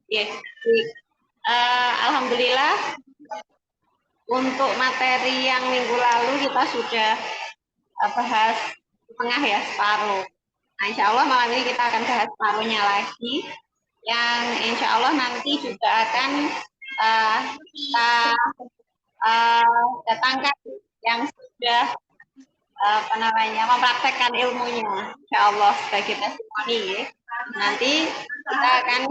Ya, alhamdulillah untuk materi yang minggu lalu kita sudah bahas tengah ya, separuh. Nah, insya Allah malam ini kita akan bahas separuhnya lagi, yang insya Allah nanti juga akan kita datangkan yang sudah mempraktekkan ilmunya, insya Allah sebagai testimoni ya. Nanti kita akan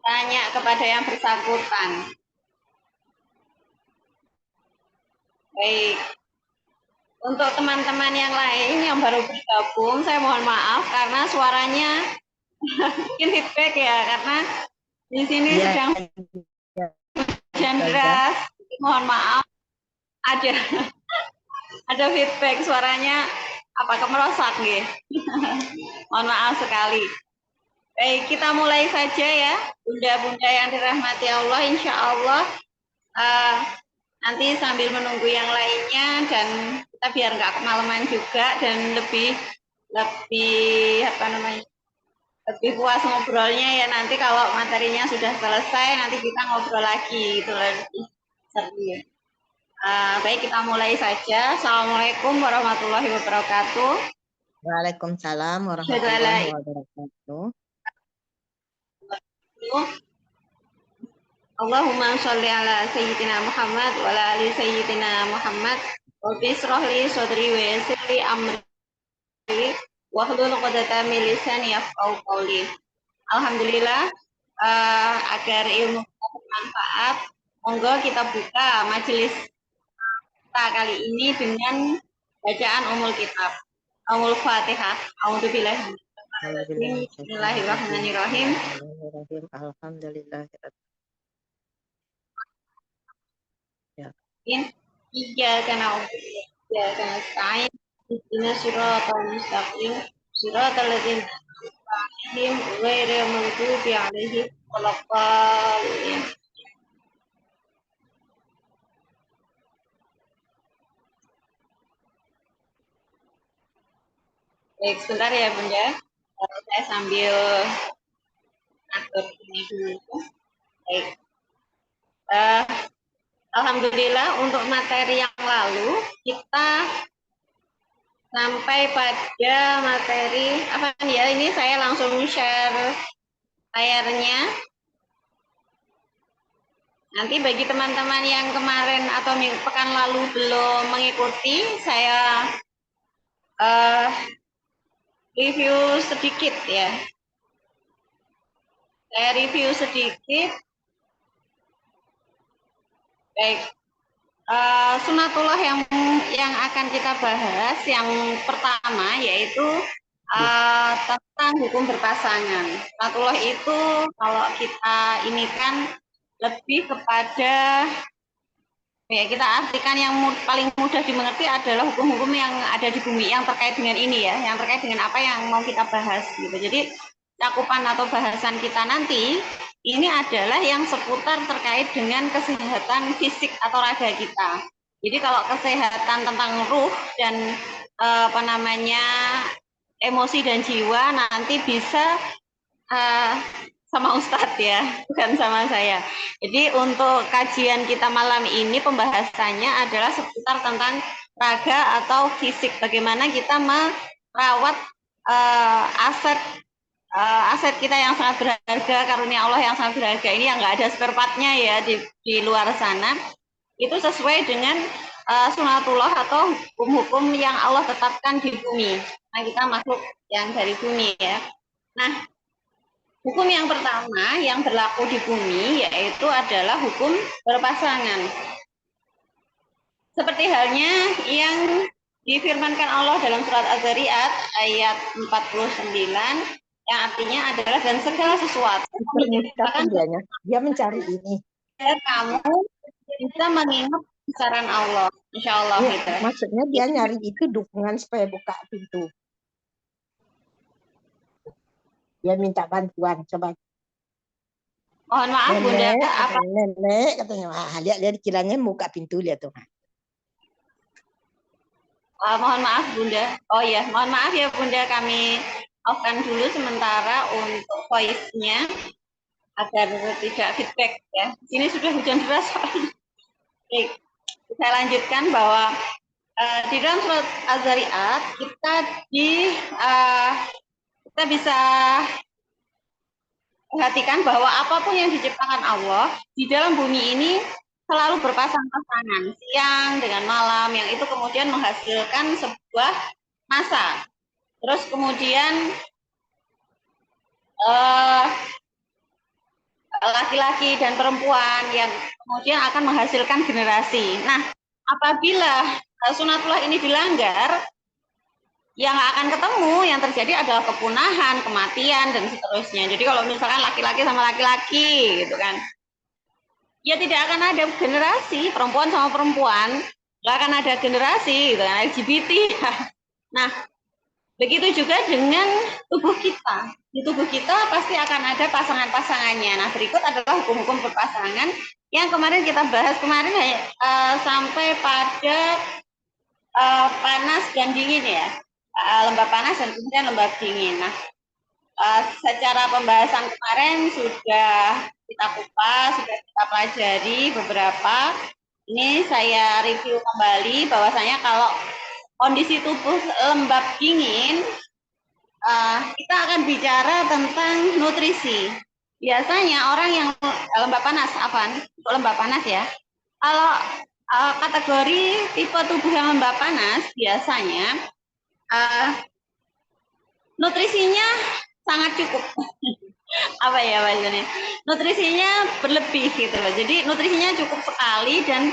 tanya kepada yang bersangkutan. Baik. Untuk teman-teman yang lain yang baru bergabung, saya mohon maaf karena suaranya mungkin feedback ya, karena di sini sedang hujan deras. Mohon maaf, ada feedback suaranya kemerosak nih. Mohon maaf sekali. Baik, kita mulai saja ya, bunda-bunda yang dirahmati Allah. Insya Allah nanti sambil menunggu yang lainnya, dan kita biar nggak kemalaman juga dan lebih lebih puas ngobrolnya ya. Nanti kalau materinya sudah selesai, nanti kita ngobrol lagi gitu lebih seru ya. Baik, kita mulai saja. Assalamualaikum warahmatullahi wabarakatuh. Waalaikumsalam warahmatullahi wabarakatuh. Allahumma sholli ala sayyidina Muhammad wa ala ali sayyidina Muhammad. Rabbi shrah li sadri wa yassir li amri wa hlul 'uqdatam min lisani yafqahu qawli. Alhamdulillah, agar ilmu kita bermanfaat, monggo kita buka majelis kita kali ini dengan bacaan Ummul Kitab, Ummul Fatihah. A'udzubillahi Bismillahirrahmanirrahim. Alhamdulillah. Iyyaka na'budu wa iyyaka nasta'in. Ihdinas siratal mustaqim. Siratal ladzina an'amta 'alaihim ghairil maghdubi 'alaihim waladdallin. Baik, sebentar ya Bunda. Saya sambil atur ini dulu. Baik. Alhamdulillah untuk materi yang lalu kita sampai pada materi apa ya, ini saya langsung share layarnya. Nanti bagi teman-teman yang kemarin atau pekan lalu belum mengikuti, saya review sedikit ya. Saya review sedikit. Baik. Sunatullah yang akan kita bahas yang pertama yaitu tentang hukum berpasangan. Sunatullah itu kalau kita ini kan lebih kepada ya, kita artikan yang paling mudah dimengerti adalah hukum-hukum yang ada di bumi yang terkait dengan ini ya, yang terkait dengan apa yang mau kita bahas gitu. Jadi cakupan atau bahasan kita nanti ini adalah yang seputar terkait dengan kesehatan fisik atau raga kita. Jadi kalau kesehatan tentang ruh dan emosi dan jiwa nanti bisa sama Ustadz ya, bukan sama saya. Jadi untuk kajian kita malam ini pembahasannya adalah seputar tentang raga atau fisik. Bagaimana kita merawat aset kita yang sangat berharga, karunia Allah yang sangat berharga ini yang nggak ada spare part-nya ya di luar sana. Itu sesuai dengan sunatullah atau hukum-hukum yang Allah tetapkan di bumi. Nah, kita makhluk yang dari bumi ya. Nah, hukum yang pertama yang berlaku di bumi yaitu adalah hukum berpasangan. Seperti halnya yang difirmankan Allah dalam surat Az-Zariyat ayat 49 yang artinya adalah dan segala sesuatu dia mencari ini. Kamu bisa mengingat besaran Allah, insya Allah ya, gitu. Maksudnya dia nyari itu dukungan supaya buka pintu. Dia minta bantuan, coba. Mohon maaf Bunda, nenek katanya, lihat kiranya buka pintu lihat tuh. Mohon maaf Bunda. Oh ya, mohon maaf ya Bunda, kami off-kan dulu sementara untuk voice-nya agar tidak feedback ya. Di sini sudah hujan deras. Baik, saya lanjutkan bahwa di dalam surat Az-Zariyat kita bisa perhatikan bahwa apapun yang diciptakan Allah di dalam bumi ini selalu berpasang-pasangan, siang dengan malam, yang itu kemudian menghasilkan sebuah masa. Terus kemudian laki-laki dan perempuan yang kemudian akan menghasilkan generasi. Nah, apabila sunatullah ini dilanggar, yang akan ketemu yang terjadi adalah kepunahan, kematian, dan seterusnya. Jadi kalau misalkan laki-laki sama laki-laki gitu kan, ya tidak akan ada generasi, perempuan sama perempuan, nggak akan ada generasi gitu kan, LGBT. Nah, begitu juga dengan tubuh kita. Di tubuh kita pasti akan ada pasangan-pasangannya. Nah, berikut adalah hukum-hukum berpasangan yang kemarin kita bahas kemarin sampai pada panas dan dingin ya. Lembab panas dan kemudian lembab dingin. Nah, secara pembahasan kemarin sudah kita kupas, sudah kita pelajari beberapa. Ini saya review kembali bahwasanya kalau kondisi tubuh lembab dingin, kita akan bicara tentang nutrisi. Biasanya orang yang lembab panas, untuk lembab panas ya. Kalau kategori tipe tubuh yang lembab panas, biasanya nutrisinya sangat cukup. Apa ya maksudnya? Nutrisinya berlebih gitu loh. Jadi nutrisinya cukup sekali dan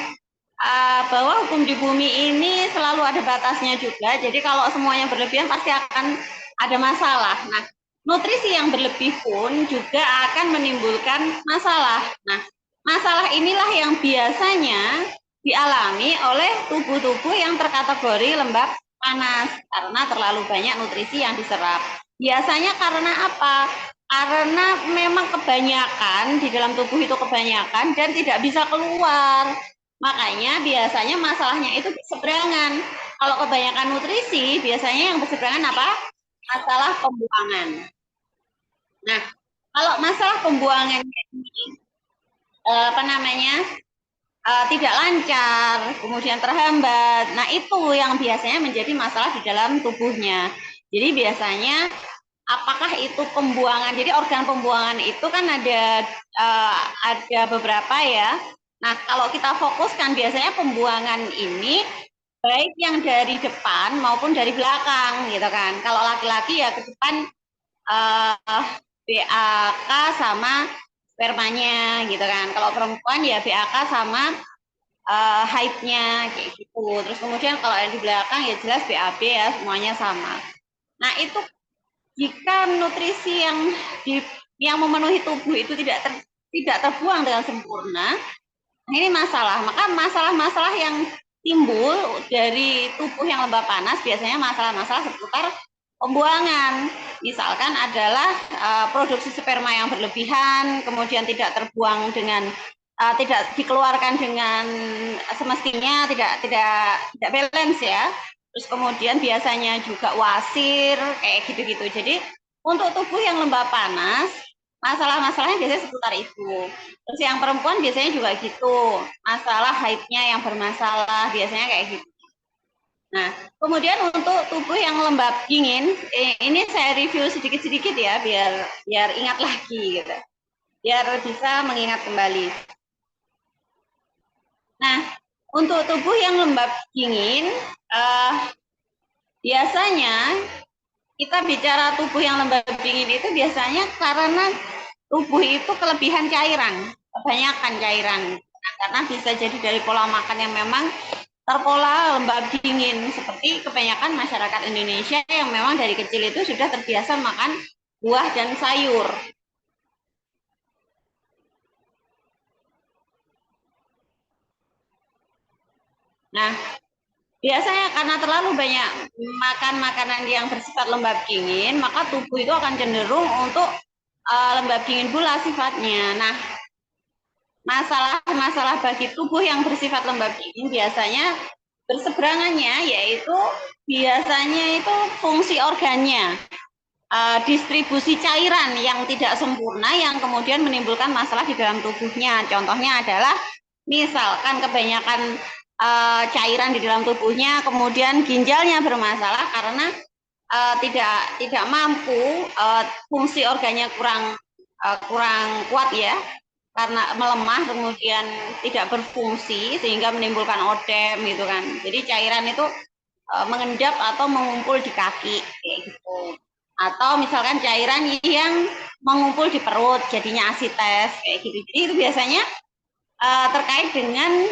bahwa hukum di bumi ini selalu ada batasnya juga. Jadi kalau semuanya berlebihan pasti akan ada masalah. Nah, nutrisi yang berlebih pun juga akan menimbulkan masalah. Nah, masalah inilah yang biasanya dialami oleh tubuh-tubuh yang terkategori lembab panas karena terlalu banyak nutrisi yang diserap. Biasanya karena apa? Karena memang kebanyakan di dalam tubuh itu kebanyakan dan tidak bisa keluar. Makanya biasanya masalahnya itu berseberangan. Kalau kebanyakan nutrisi, biasanya yang berseberangan apa? Masalah pembuangan. Nah, kalau masalah pembuangannya ini tidak lancar, kemudian terhambat. Nah, itu yang biasanya menjadi masalah di dalam tubuhnya. Jadi biasanya apakah itu pembuangan? Jadi organ pembuangan itu kan ada beberapa ya. Nah, kalau kita fokuskan biasanya pembuangan ini baik yang dari depan maupun dari belakang gitu kan. Kalau laki-laki ya ke depan BAK sama spermanya gitu kan. Kalau perempuan ya BAK sama haidnya kayak gitu. Terus kemudian kalau yang di belakang ya jelas BAB ya, semuanya sama. Nah, itu jika nutrisi yang memenuhi tubuh itu tidak terbuang dengan sempurna, ini masalah. Maka masalah-masalah yang timbul dari tubuh yang lembab panas biasanya masalah-masalah seputar pembuangan. Misalkan adalah produksi sperma yang berlebihan, kemudian tidak terbuang dengan tidak dikeluarkan dengan semestinya, tidak balance ya. Terus kemudian biasanya juga wasir kayak gitu-gitu. Jadi untuk tubuh yang lembab panas, masalah-masalahnya biasanya seputar itu. Terus yang perempuan biasanya juga gitu, masalah haidnya yang bermasalah biasanya kayak gitu. Nah, kemudian untuk tubuh yang lembab dingin, ini saya review sedikit-sedikit ya, biar ingat lagi gitu, biar bisa mengingat kembali. Nah, untuk tubuh yang lembab dingin, biasanya kita bicara tubuh yang lembab dingin itu biasanya karena tubuh itu kelebihan cairan, kebanyakan cairan. Nah, karena bisa jadi dari pola makan yang memang terpola lembab dingin, seperti kebanyakan masyarakat Indonesia yang memang dari kecil itu sudah terbiasa makan buah dan sayur. Nah, biasanya karena terlalu banyak makan makanan yang bersifat lembab dingin, maka tubuh itu akan cenderung untuk lembab dingin pula sifatnya. Nah, masalah bagi tubuh yang bersifat lembab dingin biasanya berseberangannya, yaitu biasanya itu fungsi organnya. distribusi cairan yang tidak sempurna yang kemudian menimbulkan masalah di dalam tubuhnya. Contohnya adalah misalkan kebanyakan cairan di dalam tubuhnya, kemudian ginjalnya bermasalah karena tidak mampu, fungsi organnya kurang kuat ya, karena melemah kemudian tidak berfungsi sehingga menimbulkan odem gitu kan. Jadi cairan itu mengendap atau mengumpul di kaki kayak gitu. Atau misalkan cairan yang mengumpul di perut jadinya asites kayak gitu. Jadi itu biasanya terkait dengan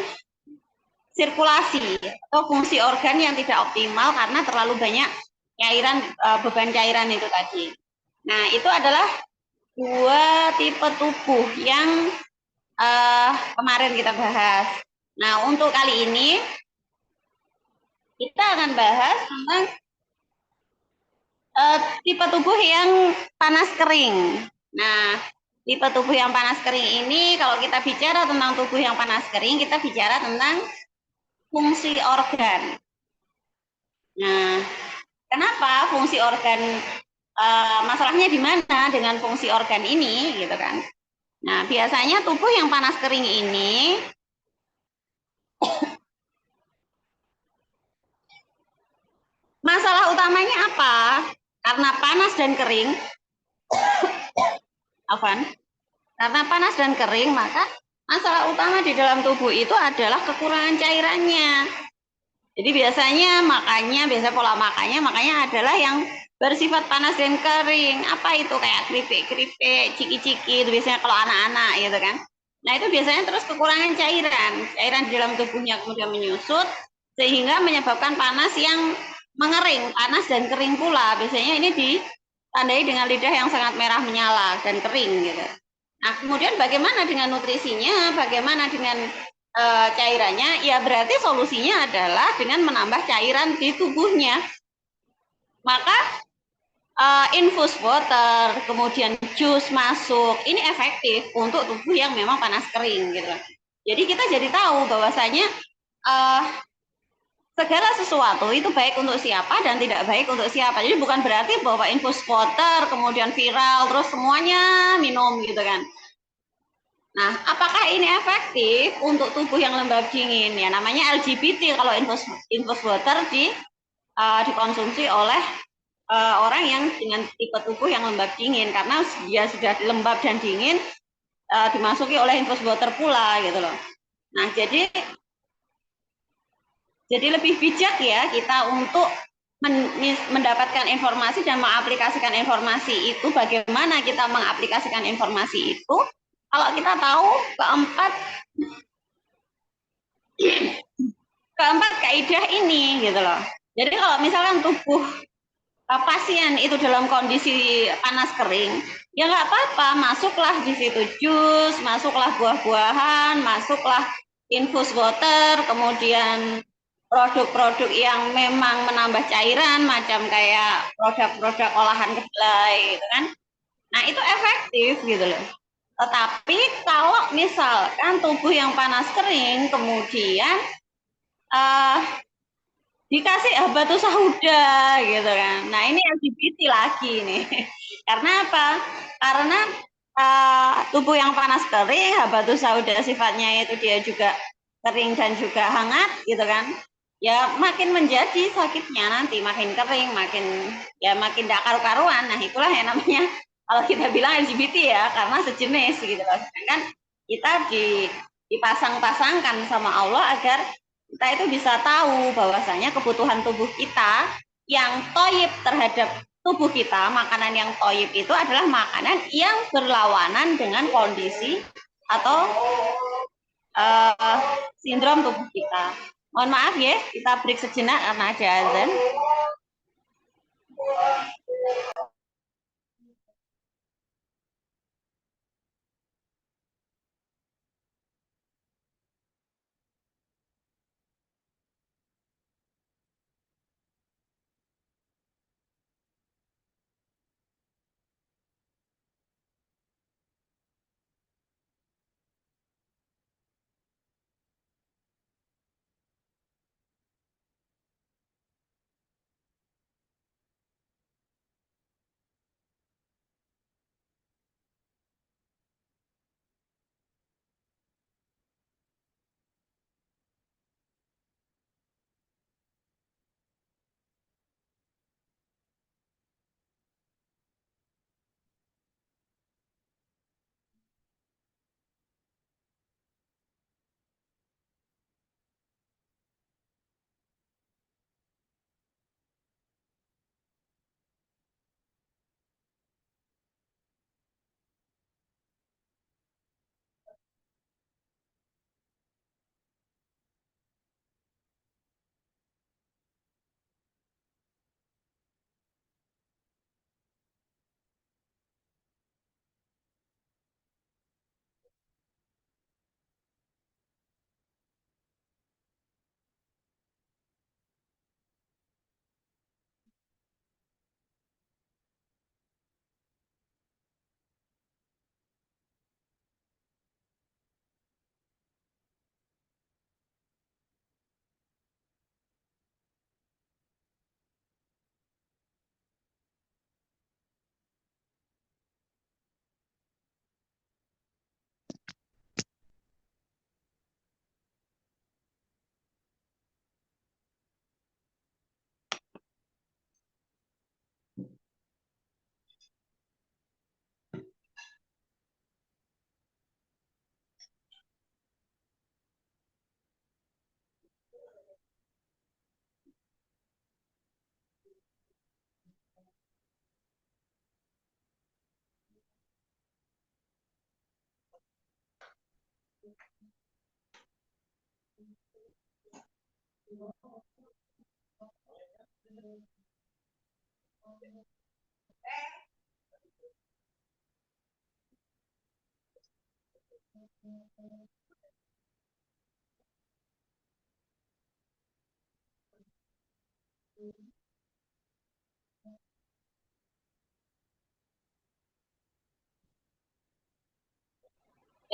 sirkulasi atau fungsi organ yang tidak optimal karena terlalu banyak cairan, beban cairan itu tadi. Nah, itu adalah dua tipe tubuh yang kemarin kita bahas. Nah, untuk kali ini kita akan bahas tentang tipe tubuh yang panas kering. Nah, tipe tubuh yang panas kering ini kalau kita bicara tentang tubuh yang panas kering, kita bicara tentang fungsi organ. Nah, kenapa fungsi organ, masalahnya di mana dengan fungsi organ ini gitu kan. Nah, biasanya tubuh yang panas kering ini masalah utamanya apa? Karena panas dan kering, Afan, karena panas dan kering, maka masalah utama di dalam tubuh itu adalah kekurangan cairannya. Jadi biasa pola makanya adalah yang bersifat panas dan kering. Apa itu kayak keripik-keripik, ciki-ciki itu biasanya kalau anak-anak gitu kan. Nah itu biasanya terus kekurangan cairan di dalam tubuhnya kemudian menyusut sehingga menyebabkan panas yang mengering, panas dan kering pula. Biasanya ini ditandai dengan lidah yang sangat merah menyala dan kering gitu. Nah kemudian bagaimana dengan nutrisinya, bagaimana dengan cairannya, ya berarti solusinya adalah dengan menambah cairan di tubuhnya. Maka infus water, kemudian jus masuk, ini efektif untuk tubuh yang memang panas kering gitu. Jadi kita jadi tahu bahwasanya segala sesuatu itu baik untuk siapa dan tidak baik untuk siapa. Jadi bukan berarti bahwa infus water kemudian viral terus semuanya minum gitu kan. Nah, apakah ini efektif untuk tubuh yang lembab dingin? Ya, namanya LGBT kalau infus water dikonsumsi oleh orang yang dengan tipe tubuh yang lembab dingin karena dia sudah lembab dan dingin dimasuki oleh infus water pula gitu loh. Nah, jadi lebih bijak ya kita untuk mendapatkan informasi dan mengaplikasikan informasi itu. Bagaimana kita mengaplikasikan informasi itu? Kalau kita tahu keempat kaidah ini gitu loh. Jadi kalau misalkan tubuh pasien itu dalam kondisi panas kering, ya nggak apa-apa, masuklah di situ jus, masuklah buah-buahan, masuklah infus water, kemudian produk-produk yang memang menambah cairan, macam kayak produk-produk olahan kedelai, gitu kan. Nah itu efektif gitu loh. Tetapi kalau misalkan tubuh yang panas kering, kemudian uh, dikasih habatus sauda gitu kan. Nah ini LGBT lagi nih. Karena apa? Karena tubuh yang panas kering, habatus sauda sifatnya itu dia juga kering dan juga hangat gitu kan. Ya makin menjadi sakitnya nanti, makin kering, makin gak karu-karuan. Nah itulah yang namanya kalau kita bilang LGBT ya, karena sejenis gitu loh. Sedangkan kita dipasang-pasangkan sama Allah agar kita itu bisa tahu bahwasanya kebutuhan tubuh kita yang toyib terhadap tubuh kita, makanan yang toyib itu adalah makanan yang berlawanan dengan kondisi atau sindrom tubuh kita. Mohon maaf ya, kita break sejenak karena ada azan.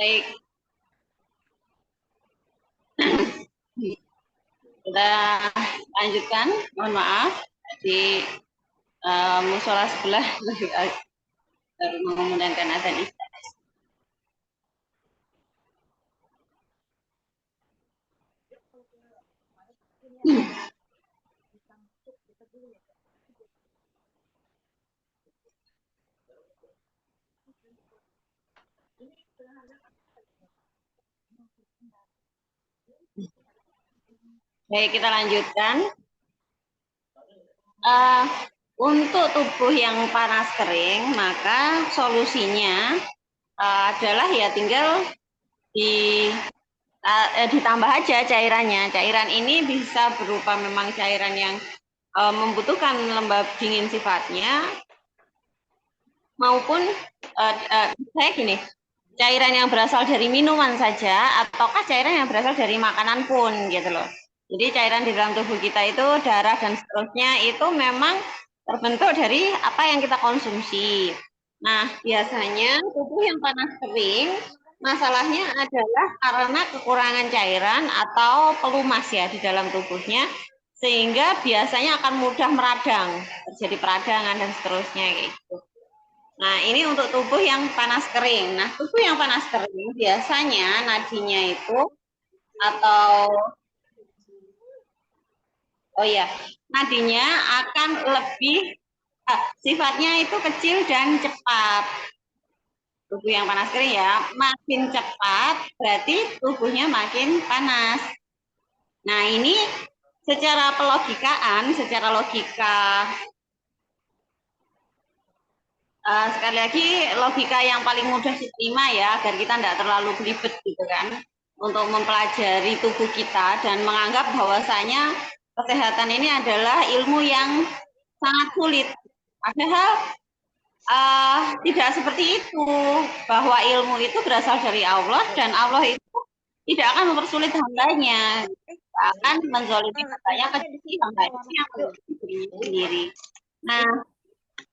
Baik, kita lanjutkan. Mohon maaf, di musola sebelah baru mengumandangkan azan isya. Baik, kita lanjutkan. Untuk tubuh yang panas kering, maka solusinya adalah ya tinggal ditambah aja cairannya. Cairan ini bisa berupa memang cairan yang membutuhkan lembab dingin sifatnya, maupun saya gini, cairan yang berasal dari minuman saja, ataukah cairan yang berasal dari makanan pun gitu loh. Jadi cairan di dalam tubuh kita itu, darah dan seterusnya itu memang terbentuk dari apa yang kita konsumsi. Nah, biasanya tubuh yang panas kering, masalahnya adalah karena kekurangan cairan atau pelumas ya di dalam tubuhnya, sehingga biasanya akan mudah meradang, terjadi peradangan dan seterusnya gitu. Nah, ini untuk tubuh yang panas kering. Nah, tubuh yang panas kering biasanya nadinya itu atau nadinya akan lebih sifatnya itu kecil dan cepat. Tubuh yang panas kering ya, makin cepat berarti tubuhnya makin panas. Nah, ini secara pelogikaan, secara logika sekali lagi logika yang paling mudah diterima ya, agar kita tidak terlalu belibet gitu kan, untuk mempelajari tubuh kita dan menganggap bahwasanya kesehatan ini adalah ilmu yang sangat sulit. Padahal tidak seperti itu, bahwa ilmu itu berasal dari Allah dan Allah itu tidak akan mempersulit hambanya, akan menzolimi hambanya kecuali hamba itu yang dirinya sendiri. Nah,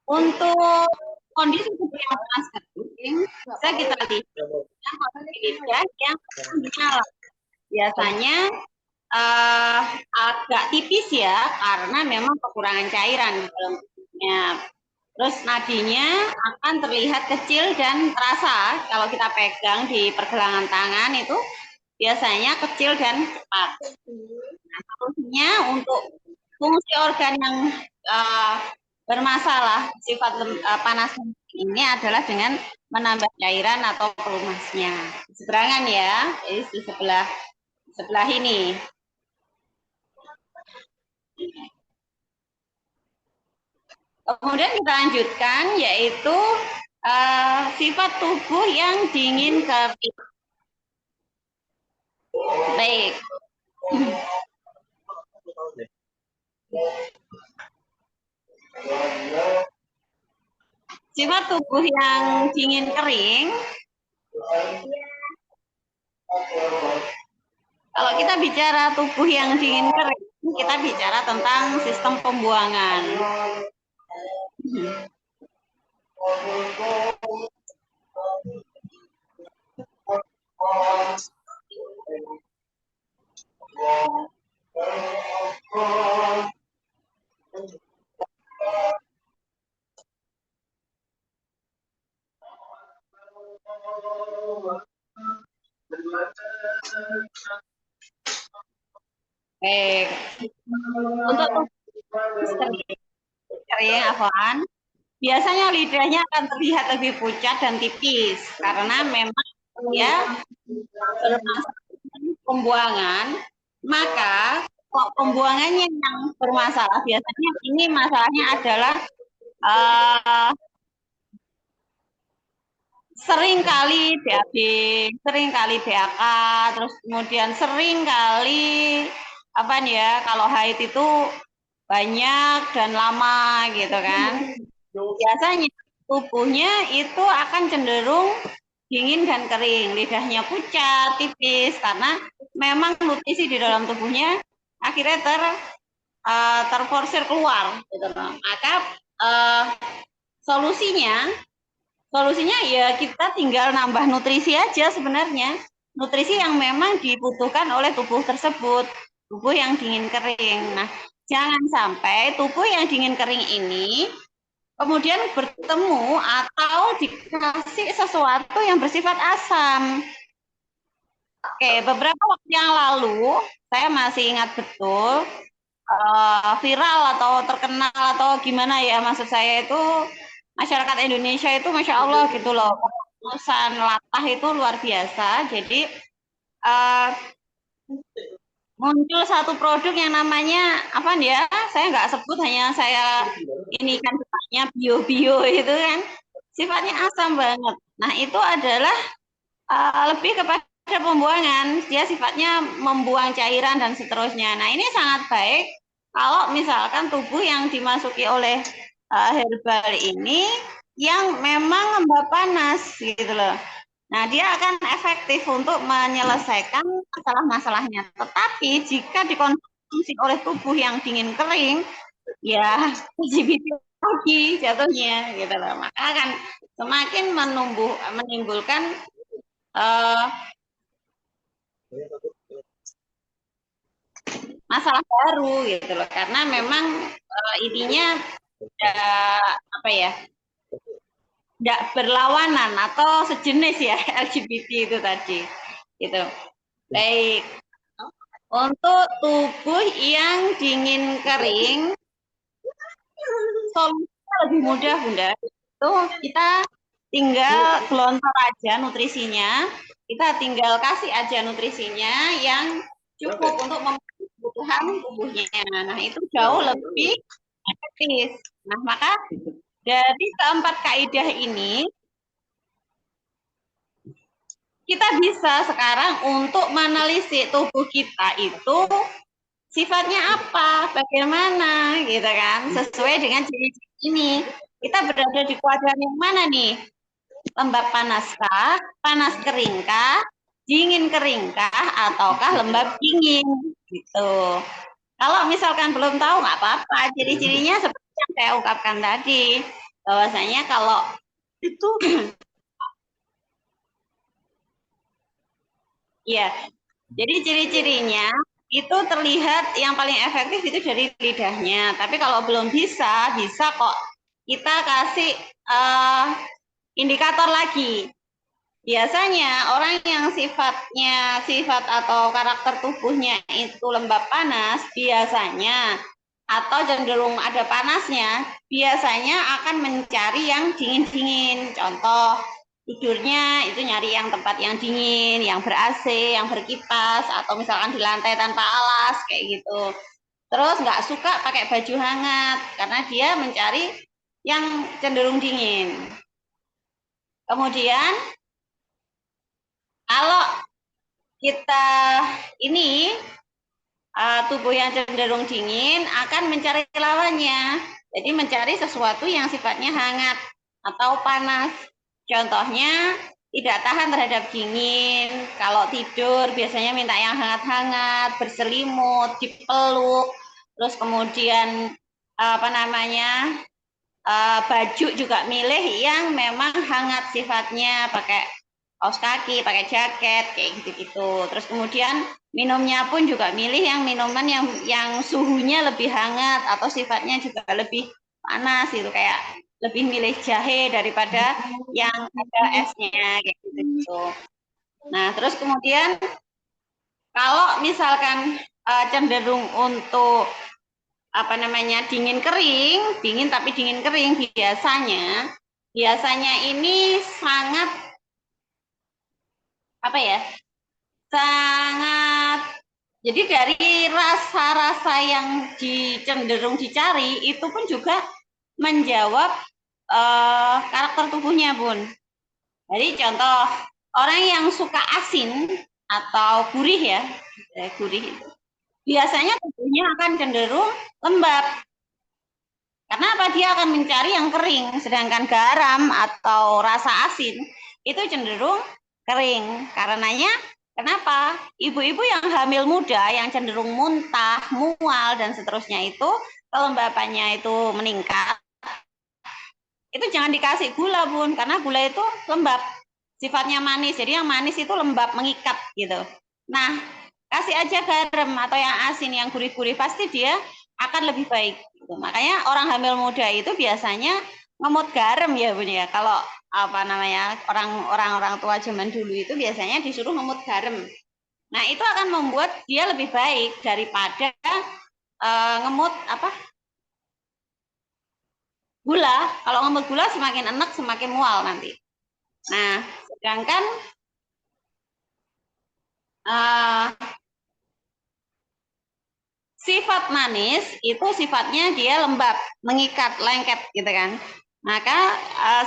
untuk kondisi tubuh yang panas kering, bisa kita lihat yang menyala. Biasanya agak tipis ya, karena memang kekurangan cairan di dalam tubuhnya. Terus nadinya akan terlihat kecil dan terasa kalau kita pegang di pergelangan tangan itu biasanya kecil dan cepat. Nah, solusinya untuk fungsi organ yang bermasalah sifat panas ini adalah dengan menambah cairan atau pelumasnya. Seberangan ya, jadi di sebelah ini. Kemudian kita lanjutkan, yaitu sifat tubuh yang dingin kering. Baik. Sifat tubuh yang dingin kering, kalau kita bicara tubuh yang dingin kering, kita bicara tentang sistem pembuangan. Untuk kering, Afwan, biasanya lidahnya akan terlihat lebih pucat dan tipis karena memang dia pembuangan, maka pembuangannya yang bermasalah. Biasanya ini masalahnya adalah sering kali BAB, sering kali BAK, terus kemudian sering kali apa nih ya, kalau haid itu banyak dan lama gitu kan. Biasanya tubuhnya itu akan cenderung dingin dan kering, lidahnya pucat, tipis karena memang nutrisi di dalam tubuhnya akhirnya terforsir keluar gitu loh. Maka solusinya ya kita tinggal nambah nutrisi aja sebenarnya. Nutrisi yang memang dibutuhkan oleh tubuh tersebut, tubuh yang dingin kering. Nah, jangan sampai tubuh yang dingin kering ini kemudian bertemu atau dikasih sesuatu yang bersifat asam. Oke, beberapa waktu yang lalu saya masih ingat betul viral atau terkenal atau gimana ya, maksud saya itu masyarakat Indonesia itu masya Allah gitu loh, urusan latah itu luar biasa. Jadi muncul satu produk yang namanya apa nih ya, saya nggak sebut, hanya saya ini kan sifatnya bio itu kan sifatnya asam banget. Nah itu adalah lebih kepada pembuangan, dia sifatnya membuang cairan dan seterusnya. Nah ini sangat baik kalau misalkan tubuh yang dimasuki oleh herbal ini yang memang lembab panas gitu loh. Nah, dia akan efektif untuk menyelesaikan masalah-masalahnya. Tetapi jika dikonsumsi oleh tubuh yang dingin kering, ya LGBT lagi jatuhnya gitu loh. Maka akan semakin menimbulkan masalah baru gitu loh. Karena memang ininya apa ya? Tidak berlawanan atau sejenis ya LGBT itu tadi. Gitu. Baik. Untuk tubuh yang dingin kering, solusinya lebih mudah Bunda. Itu kita tinggal gelontor aja nutrisinya, kita tinggal kasih aja nutrisinya yang cukup untuk memenuhi kebutuhan tubuhnya. Nah itu jauh lebih efektif. Nah maka dari keempat kaidah ini kita bisa sekarang untuk meneliti tubuh kita itu sifatnya apa, bagaimana, gitu kan, sesuai dengan ciri-ciri ini. Kita berada di kuadran yang mana nih? Lembab panaskah, panas keringkah, dingin keringkah, ataukah lembab dingin? Gitu. Kalau misalkan belum tahu nggak apa-apa, ciri-cirinya seperti yang saya ungkapkan tadi, bahwasanya kalau itu, ya, jadi ciri-cirinya itu terlihat yang paling efektif itu dari lidahnya. Tapi kalau belum bisa kok kita kasih indikator lagi. Biasanya orang yang sifat atau karakter tubuhnya itu lembab panas, biasanya atau cenderung ada panasnya, biasanya akan mencari yang dingin-dingin. Contoh, tidurnya itu nyari yang tempat yang dingin, yang ber-AC, yang berkipas, atau misalkan di lantai tanpa alas, kayak gitu. Terus nggak suka pakai baju hangat, karena dia mencari yang cenderung dingin. Kemudian, kalau kita ini tubuh yang cenderung dingin akan mencari lawannya. Jadi mencari sesuatu yang sifatnya hangat atau panas. Contohnya tidak tahan terhadap dingin. Kalau tidur biasanya minta yang hangat-hangat, berselimut, dipeluk. Terus kemudian apa namanya, baju juga milih yang memang hangat sifatnya, pakai kaos kaki, pakai jaket, kayak gitu-gitu. Terus kemudian minumnya pun juga milih yang minuman yang suhunya lebih hangat atau sifatnya juga lebih panas gitu, kayak lebih milih jahe daripada yang ada esnya, kayak gitu. Nah, terus kemudian kalau misalkan cenderung untuk apa namanya dingin kering, dingin tapi dingin kering, biasanya ini sangat apa ya, sangat, jadi dari rasa-rasa yang cenderung dicari itu pun juga menjawab karakter tubuhnya Bun. Jadi contoh, orang yang suka asin atau gurih ya, gurih itu biasanya tubuhnya akan cenderung lembab. Karena apa? Dia akan mencari yang kering, sedangkan garam atau rasa asin itu cenderung kering. Karenanya kenapa? Ibu-ibu yang hamil muda yang cenderung muntah, mual dan seterusnya itu kelembapannya itu meningkat. Itu jangan dikasih gula, Bun, karena gula itu lembab. Sifatnya manis. Jadi yang manis itu lembab, mengikat gitu. Nah, kasih aja garam atau yang asin, yang gurih-gurih, pasti dia akan lebih baik. Gitu. Makanya orang hamil muda itu biasanya ngemut garam ya, Bun ya. Kalau apa namanya orang tua zaman dulu itu biasanya disuruh ngemut garam. Nah, itu akan membuat dia lebih baik daripada ngemut apa gula. Kalau ngemut gula semakin enak, semakin mual nanti. Nah, sedangkan sifat manis itu sifatnya dia lembab, mengikat, lengket gitu kan. Maka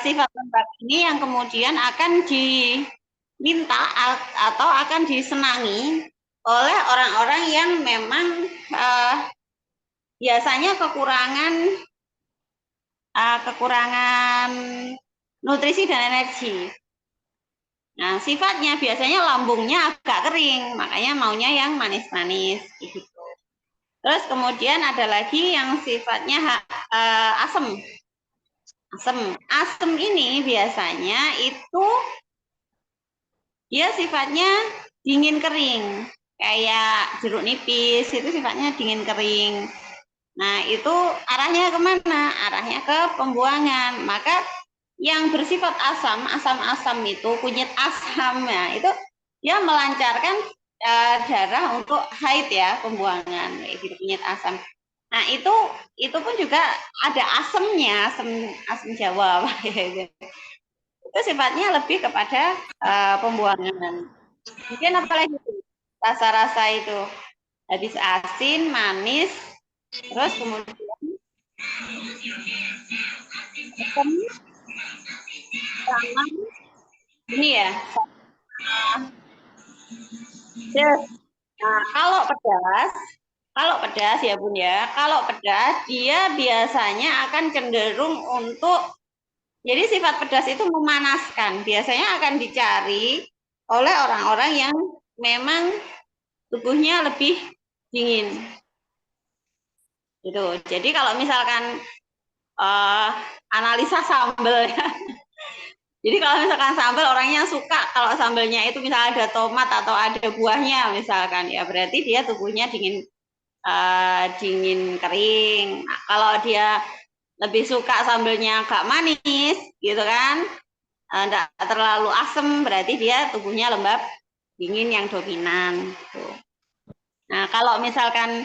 sifat lembab ini yang kemudian akan diminta atau akan disenangi oleh orang-orang yang memang biasanya kekurangan nutrisi dan energi. Nah, sifatnya biasanya lambungnya agak kering, makanya maunya yang manis-manis gitu. Terus kemudian ada lagi yang sifatnya asam. Asam ini biasanya itu dia sifatnya dingin kering. Kayak jeruk nipis itu sifatnya dingin kering. Nah, itu arahnya kemana? Arahnya ke pembuangan. Maka yang bersifat asam itu, kunyit asam, ya, itu dia melancarkan darah untuk haid ya, pembuangan, kayak gitu, kunyit asam. Nah, itu pun juga ada asamnya, asam Jawa. Itu sifatnya lebih kepada pembuangan. Mungkin apalagi rasa-rasa itu habis asin, manis, terus kemudian sama ini ya. Nah, kalau pedas ya Bun ya, kalau pedas dia biasanya akan cenderung untuk, jadi sifat pedas itu memanaskan. Biasanya akan dicari oleh orang-orang yang memang tubuhnya lebih dingin. Gitu. Jadi kalau misalkan analisa sambal ya. Jadi kalau misalkan sambal orangnya suka kalau sambalnya itu misalnya ada tomat atau ada buahnya misalkan ya berarti dia tubuhnya dingin kering. Nah, kalau dia lebih suka sambalnya agak manis gitu kan, enggak terlalu asem berarti dia tubuhnya lembab dingin yang dominan. Gitu. Nah kalau misalkan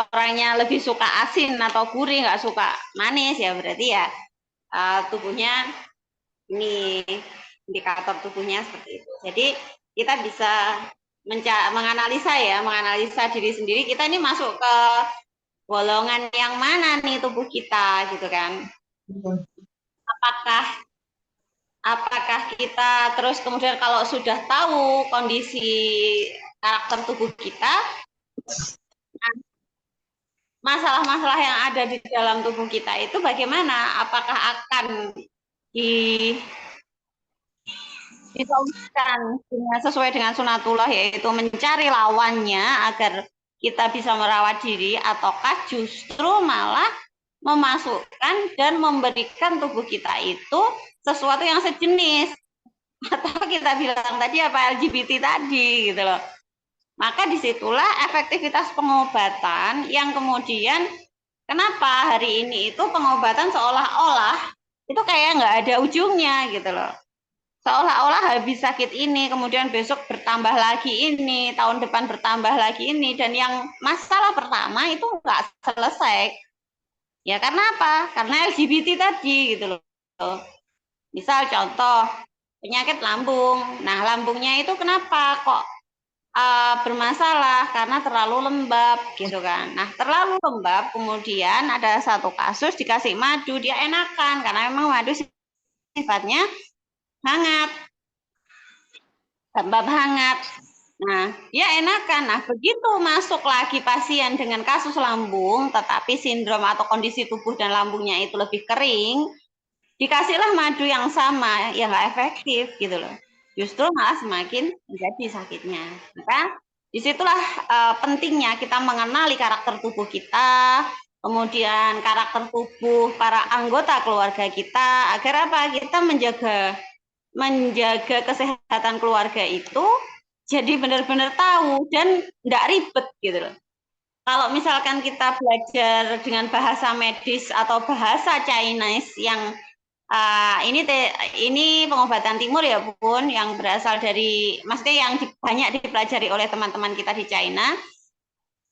orangnya lebih suka asin atau gurih nggak suka manis ya berarti ya tubuhnya ini indikator tubuhnya seperti itu. Jadi kita bisa menganalisa diri sendiri kita ini masuk ke golongan yang mana nih tubuh kita gitu kan. Apakah kita terus kemudian kalau sudah tahu kondisi karakter tubuh kita, masalah-masalah yang ada di dalam tubuh kita itu bagaimana? Apakah akan disolusikan sesuai dengan sunatullah, yaitu mencari lawannya agar kita bisa merawat diri, ataukah justru malah memasukkan dan memberikan tubuh kita itu sesuatu yang sejenis, atau kita bilang tadi apa LGBT tadi gitu loh. Maka disitulah efektivitas pengobatan yang kemudian kenapa hari ini itu pengobatan seolah-olah itu kayak nggak ada ujungnya gitu loh. Seolah-olah habis sakit ini, kemudian besok bertambah lagi ini, tahun depan bertambah lagi ini, dan yang masalah pertama itu nggak selesai. Ya karena apa? Karena LGBT tadi gitu loh. Misal contoh penyakit lambung. Nah lambungnya itu kenapa kok bermasalah? Karena terlalu lembab gitu kan. Nah terlalu lembab kemudian ada satu kasus dikasih madu dia enakan karena memang madu sifatnya hangat, lembab hangat. Nah, ya enakan. Nah, begitu masuk lagi pasien dengan kasus lambung, tetapi sindrom atau kondisi tubuh dan lambungnya itu lebih kering, dikasihlah madu yang sama, yang nggak efektif gitu loh. Justru malah semakin menjadi sakitnya. Maka disitulah pentingnya kita mengenali karakter tubuh kita, kemudian karakter tubuh para anggota keluarga kita, agar apa? Kita menjaga kesehatan keluarga itu jadi benar-benar tahu dan nggak ribet gitu loh. Kalau misalkan kita belajar dengan bahasa medis atau bahasa Chinese yang ini pengobatan timur ya Bun, yang berasal dari, maksudnya yang banyak dipelajari oleh teman-teman kita di China.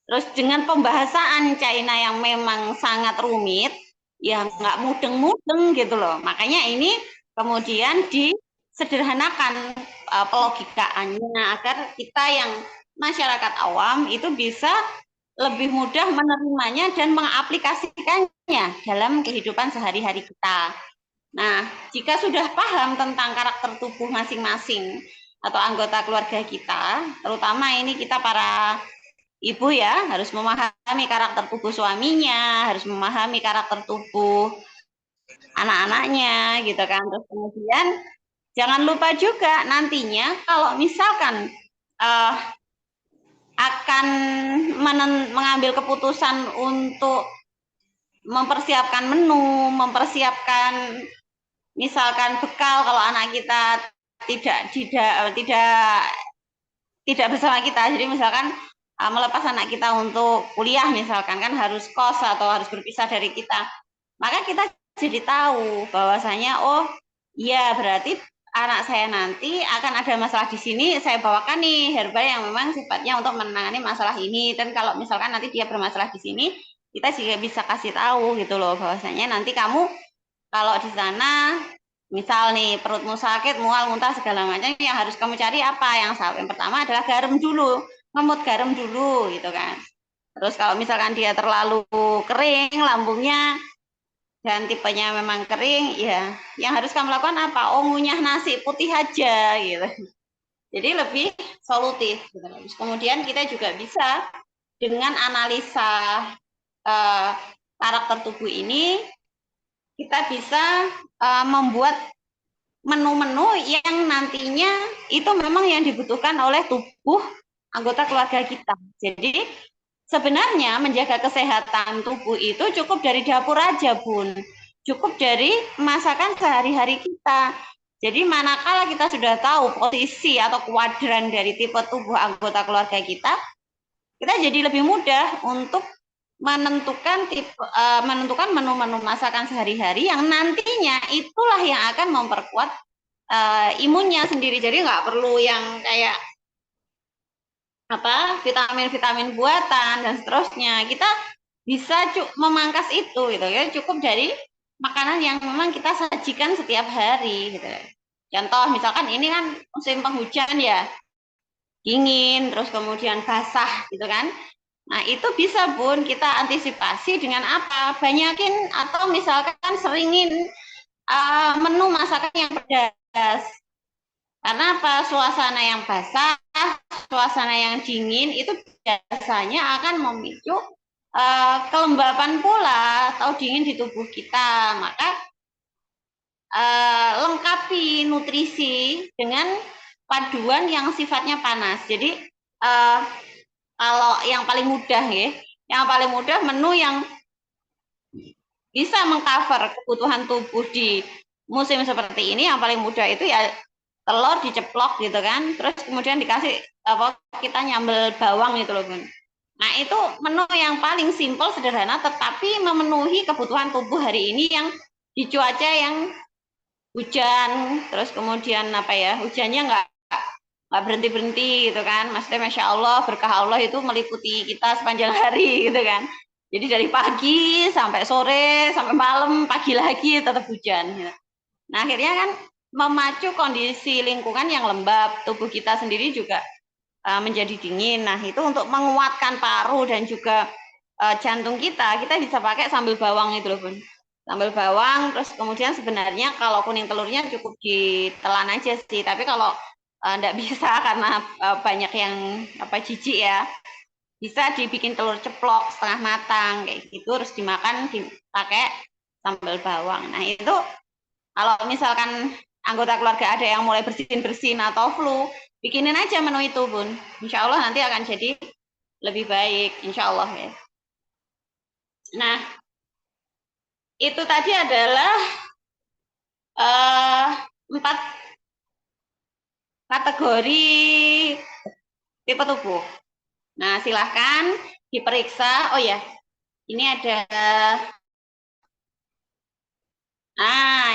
Terus dengan pembahasan China yang memang sangat rumit, ya nggak mudeng-mudeng gitu loh. Makanya ini kemudian disederhanakan pelogikaannya agar kita yang masyarakat awam itu bisa lebih mudah menerimanya dan mengaplikasikannya dalam kehidupan sehari-hari kita. Nah, jika sudah paham tentang karakter tubuh masing-masing atau anggota keluarga kita, terutama ini kita para ibu ya, harus memahami karakter tubuh suaminya, harus memahami karakter tubuh anak-anaknya gitu kan. Terus kemudian jangan lupa juga nantinya kalau misalkan uh, akan mengambil keputusan untuk mempersiapkan menu, mempersiapkan misalkan bekal kalau anak kita tidak bersama kita. Jadi misalkan melepas anak kita untuk kuliah misalkan kan harus kos atau harus berpisah dari kita. Maka kita jadi tahu bahwasanya oh iya berarti anak saya nanti akan ada masalah di sini, saya bawakan nih herbal yang memang sifatnya untuk menangani masalah ini. Dan kalau misalkan nanti dia bermasalah di sini, kita juga bisa kasih tahu gitu loh bahwasanya nanti kamu kalau di sana misal nih perutmu sakit, mual, muntah segala macam, yang harus kamu cari apa? Yang pertama adalah garam dulu, ngemut garam dulu gitu kan. Terus kalau misalkan dia terlalu kering lambungnya dan tipenya memang kering, ya yang harus kamu lakukan apa? Oh, ngunyah nasi putih aja gitu. Jadi lebih solutif. Gitu. Terus kemudian kita juga bisa dengan analisa karakter tubuh ini, kita bisa membuat menu-menu yang nantinya itu memang yang dibutuhkan oleh tubuh anggota keluarga kita. Jadi sebenarnya menjaga kesehatan tubuh itu cukup dari dapur aja, Bun. Cukup dari masakan sehari-hari kita. Jadi manakala kita sudah tahu posisi atau kuadran dari tipe tubuh anggota keluarga kita jadi lebih mudah untuk menentukan menu-menu masakan sehari-hari yang nantinya itulah yang akan memperkuat imunnya sendiri. Jadi nggak perlu yang kayak vitamin-vitamin buatan dan seterusnya. Kita bisa memangkas itu gitu ya, cukup dari makanan yang memang kita sajikan setiap hari gitu. Contoh misalkan ini kan musim penghujan ya, dingin terus kemudian basah gitu kan. Nah, itu bisa Bun kita antisipasi dengan apa? Banyakin atau misalkan seringin menu masakan yang pedas. Karena apa? Suasana yang basah, suasana yang dingin itu biasanya akan memicu kelembapan pula atau dingin di tubuh kita. Maka lengkapi nutrisi dengan paduan yang sifatnya panas. Jadi kalau yang paling mudah ya, yang paling mudah menu yang bisa mengcover kebutuhan tubuh di musim seperti ini, yang paling mudah itu ya telur diceplok gitu kan, terus kemudian dikasih kita nyambel bawang gitu loh Bun. Nah itu menu yang paling simpel sederhana tetapi memenuhi kebutuhan tubuh hari ini yang di cuaca yang hujan, terus kemudian hujannya nggak berhenti gitu kan, maksudnya Masya Allah berkah Allah itu meliputi kita sepanjang hari gitu kan. Jadi dari pagi sampai sore sampai malam, pagi lagi tetap hujan gitu. Nah akhirnya kan memacu kondisi lingkungan yang lembab, tubuh kita sendiri juga menjadi dingin. Nah itu untuk menguatkan paru dan juga jantung kita bisa pakai sambal bawang itu loh Bun. Sambal bawang, terus kemudian sebenarnya kalau kuning telurnya cukup ditelan aja sih, tapi kalau enggak bisa karena banyak yang jijik ya. Bisa dibikin telur ceplok setengah matang kayak gitu, terus dimakan dipakai sambal bawang. Nah itu kalau misalkan anggota keluarga ada yang mulai bersin-bersin atau flu, bikinin aja menu itu, Bun. Insya Allah nanti akan jadi lebih baik, insya Allah ya. Nah, itu tadi adalah 4 kategori tipe tubuh. Nah, silahkan diperiksa. Oh ya, ini ada. Nah,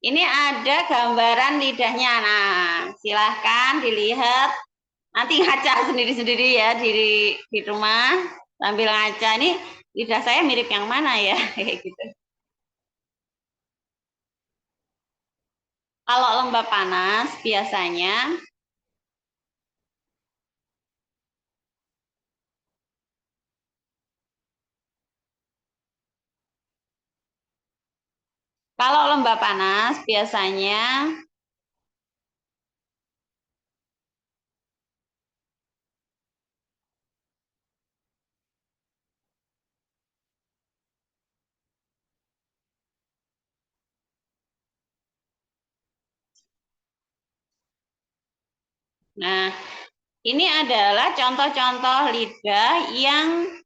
ini ada gambaran lidahnya. Nah, silahkan dilihat. Nanti ngaca sendiri-sendiri ya di rumah sambil ngaca. Ini lidah saya mirip yang mana ya? Kayak gitu. Kalau lembab panas biasanya nah, ini adalah contoh-contoh lidah yang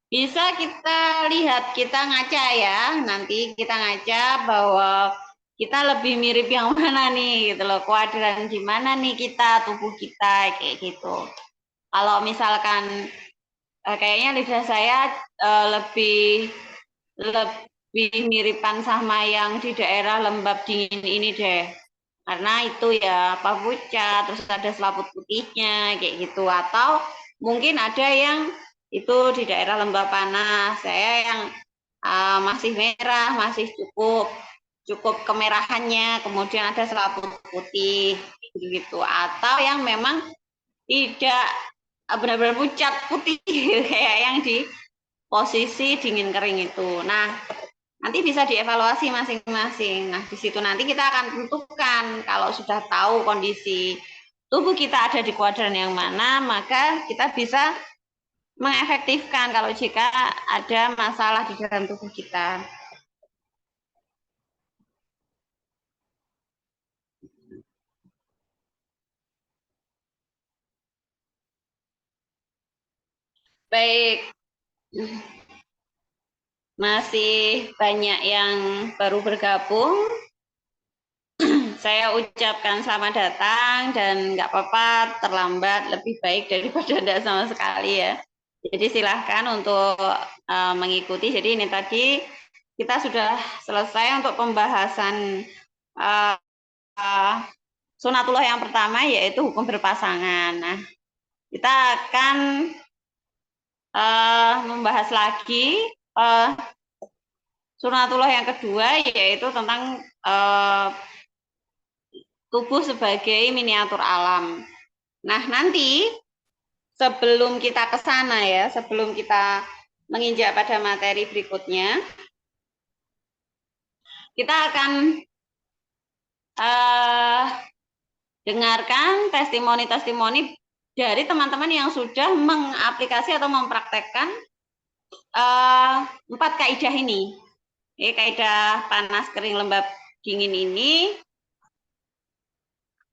bisa kita lihat, kita ngaca ya. Nanti kita ngaca bahwa kita lebih mirip yang mana nih gitu loh. Kuadran di mana nih kita, tubuh kita kayak gitu. Kalau misalkan kayaknya lidah saya lebih miripan sama yang di daerah lembab dingin ini deh. Karena itu ya pucat, terus ada selaput putihnya kayak gitu. Atau mungkin ada yang itu di daerah lembab panas. Saya yang masih merah, masih cukup kemerahannya, kemudian ada selaput putih gitu. Atau yang memang tidak benar-benar pucat putih kayak yang di posisi dingin kering itu. Nah, nanti bisa dievaluasi masing-masing. Nah, di situ nanti kita akan tentukan kalau sudah tahu kondisi tubuh kita ada di kuadran yang mana, maka kita bisa mengefektifkan kalau jika ada masalah di dalam tubuh kita. Baik, masih banyak yang baru bergabung. Saya ucapkan selamat datang dan nggak apa-apa terlambat, lebih baik daripada tidak sama sekali ya. Jadi silahkan untuk mengikuti. Jadi ini tadi kita sudah selesai untuk pembahasan sunatullah yang pertama yaitu hukum berpasangan. Nah, kita akan membahas lagi sunatullah yang kedua yaitu tentang tubuh sebagai miniatur alam. Nah, nanti sebelum kita ke sana ya, sebelum kita menginjak pada materi berikutnya, kita akan dengarkan testimoni-testimoni dari teman-teman yang sudah mengaplikasi atau mempraktekkan 4 kaidah ini. Kaidah panas, kering, lembab, dingin ini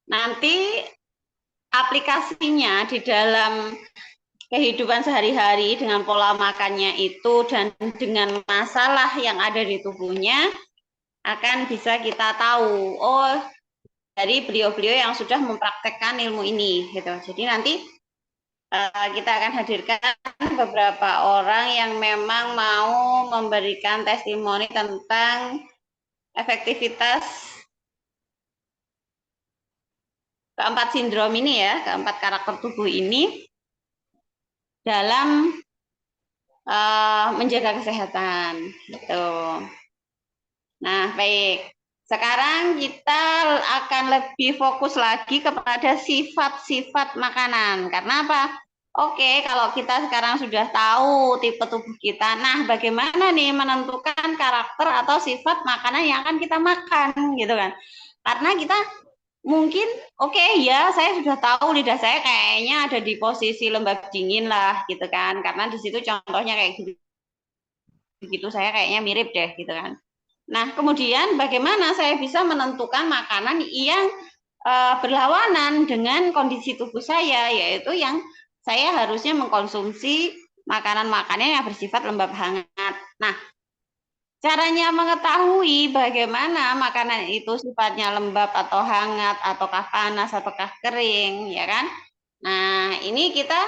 nanti aplikasinya di dalam kehidupan sehari-hari dengan pola makannya itu dan dengan masalah yang ada di tubuhnya akan bisa kita tahu, oh dari beliau-beliau yang sudah mempraktekkan ilmu ini gitu. Jadi nanti kita akan hadirkan beberapa orang yang memang mau memberikan testimoni tentang efektivitas keempat sindrom ini ya, keempat karakter tubuh ini dalam menjaga kesehatan gitu. Nah, baik. Sekarang kita akan lebih fokus lagi kepada sifat-sifat makanan. Karena apa? Oke, kalau kita sekarang sudah tahu tipe tubuh kita, nah bagaimana nih menentukan karakter atau sifat makanan yang akan kita makan gitu kan? Karena kita mungkin oke ya, saya sudah tahu lidah saya kayaknya ada di posisi lembab dingin lah gitu kan, karena di situ contohnya kayak gitu saya kayaknya mirip deh gitu kan. Nah kemudian bagaimana saya bisa menentukan makanan yang berlawanan dengan kondisi tubuh saya, yaitu yang saya harusnya mengkonsumsi makanan-makanan yang bersifat lembab hangat. Nah, caranya mengetahui bagaimana makanan itu sifatnya lembab atau hangat, ataukah panas, ataukah kering, ya kan? Nah, ini kita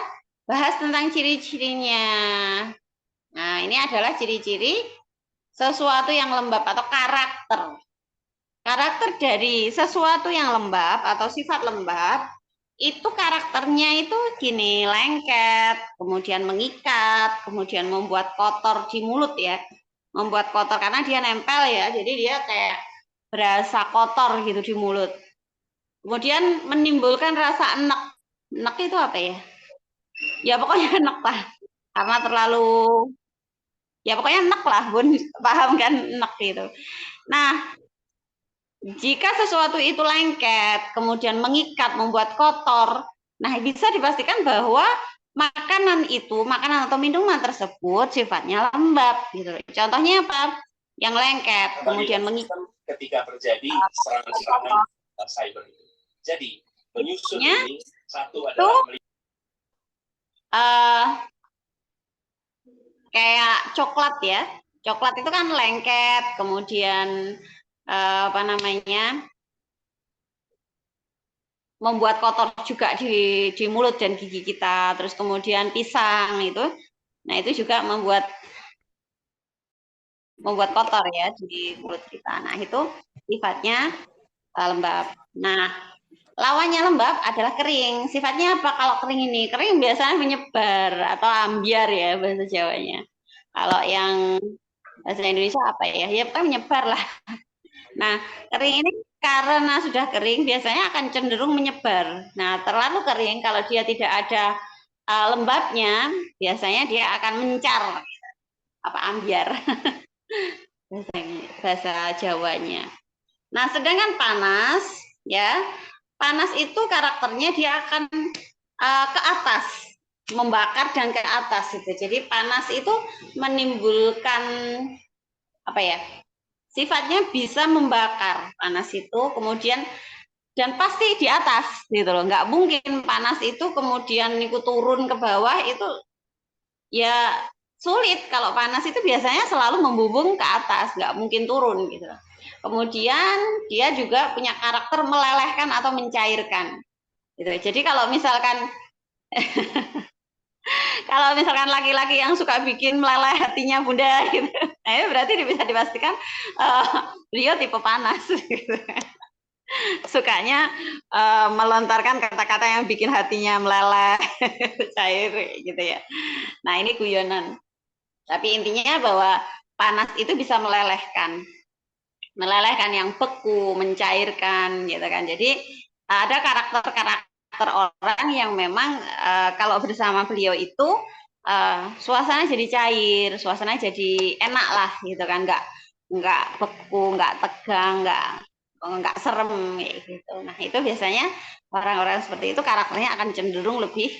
bahas tentang ciri-cirinya. Nah, ini adalah ciri-ciri sesuatu yang lembab atau karakter. Karakter dari sesuatu yang lembab atau sifat lembab itu karakternya itu gini, lengket, kemudian mengikat, kemudian membuat kotor di mulut ya. Membuat kotor karena dia nempel ya, jadi dia kayak berasa kotor gitu di mulut. Kemudian menimbulkan rasa enek. Enek itu apa ya? Ya pokoknya enek lah. Karena terlalu, ya pokoknya enek lah, Bun. Paham kan enek itu. Nah, jika sesuatu itu lengket, kemudian mengikat, membuat kotor, nah bisa dipastikan bahwa makanan atau minuman tersebut sifatnya lembab. Gitu. Contohnya apa? Yang lengket, kemudian mengikat. Ketika terjadi serangan-serangan cyber. Jadi, penyusun ini satu adalah kayak coklat ya. Coklat itu kan lengket, kemudian apa namanya? Membuat kotor juga di mulut dan gigi kita. Terus kemudian pisang itu, nah itu juga membuat kotor ya di mulut kita. Nah itu sifatnya lembab. Nah lawannya lembab adalah kering. Sifatnya apa kalau kering ini? Kering biasanya menyebar atau ambiar ya bahasa Jawanya. Kalau yang bahasa Indonesia apa ya? Ya kan menyebar lah. Nah kering ini karena sudah kering biasanya akan cenderung menyebar. Nah terlalu kering kalau dia tidak ada lembabnya biasanya dia akan mencar apa ambiar bahasa Jawanya. Nah sedangkan panas ya panas itu karakternya dia akan ke atas membakar dan ke atas gitu. Jadi panas itu menimbulkan apa ya sifatnya bisa membakar panas itu kemudian dan pasti di atas gitu loh nggak mungkin panas itu kemudian ikut turun ke bawah itu ya sulit kalau panas itu biasanya selalu membumbung ke atas nggak mungkin turun gitu loh. Kemudian dia juga punya karakter melelehkan atau mencairkan gitu. Jadi kalau misalkan laki-laki yang suka bikin meleleh hatinya bunda gitu, nah itu berarti bisa dipastikan beliau tipe panas gitu. Sukanya melontarkan kata-kata yang bikin hatinya meleleh cair gitu ya. Nah ini guyonan tapi intinya bahwa panas itu bisa melelehkan yang beku mencairkan gitu kan. Jadi ada karakter orang yang memang kalau bersama beliau itu suasana jadi cair, suasana jadi enak lah gitu kan, nggak beku, nggak tegang, nggak serem gitu. Nah itu biasanya orang-orang seperti itu karakternya akan cenderung lebih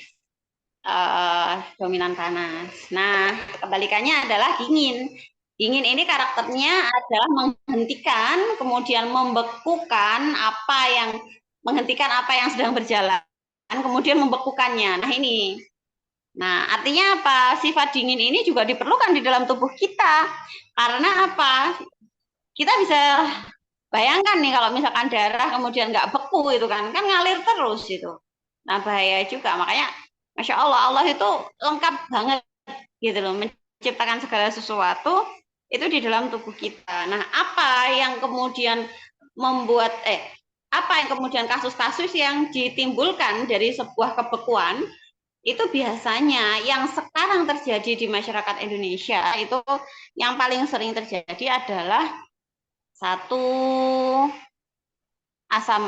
dominan panas. Nah kebalikannya adalah dingin. Dingin ini karakternya adalah menghentikan, kemudian membekukan menghentikan apa yang sedang berjalan, kemudian membekukannya. Nah ini. Nah, artinya apa? Sifat dingin ini juga diperlukan di dalam tubuh kita. Karena apa? Kita bisa bayangkan nih kalau misalkan darah kemudian nggak beku itu kan ngalir terus itu. Nah, bahaya juga. Makanya, Masya Allah, Allah itu lengkap banget gitu loh. Menciptakan segala sesuatu itu di dalam tubuh kita. Nah, apa yang kemudian kasus-kasus yang ditimbulkan dari sebuah kebekuan itu biasanya yang sekarang terjadi di masyarakat Indonesia itu yang paling sering terjadi adalah satu asam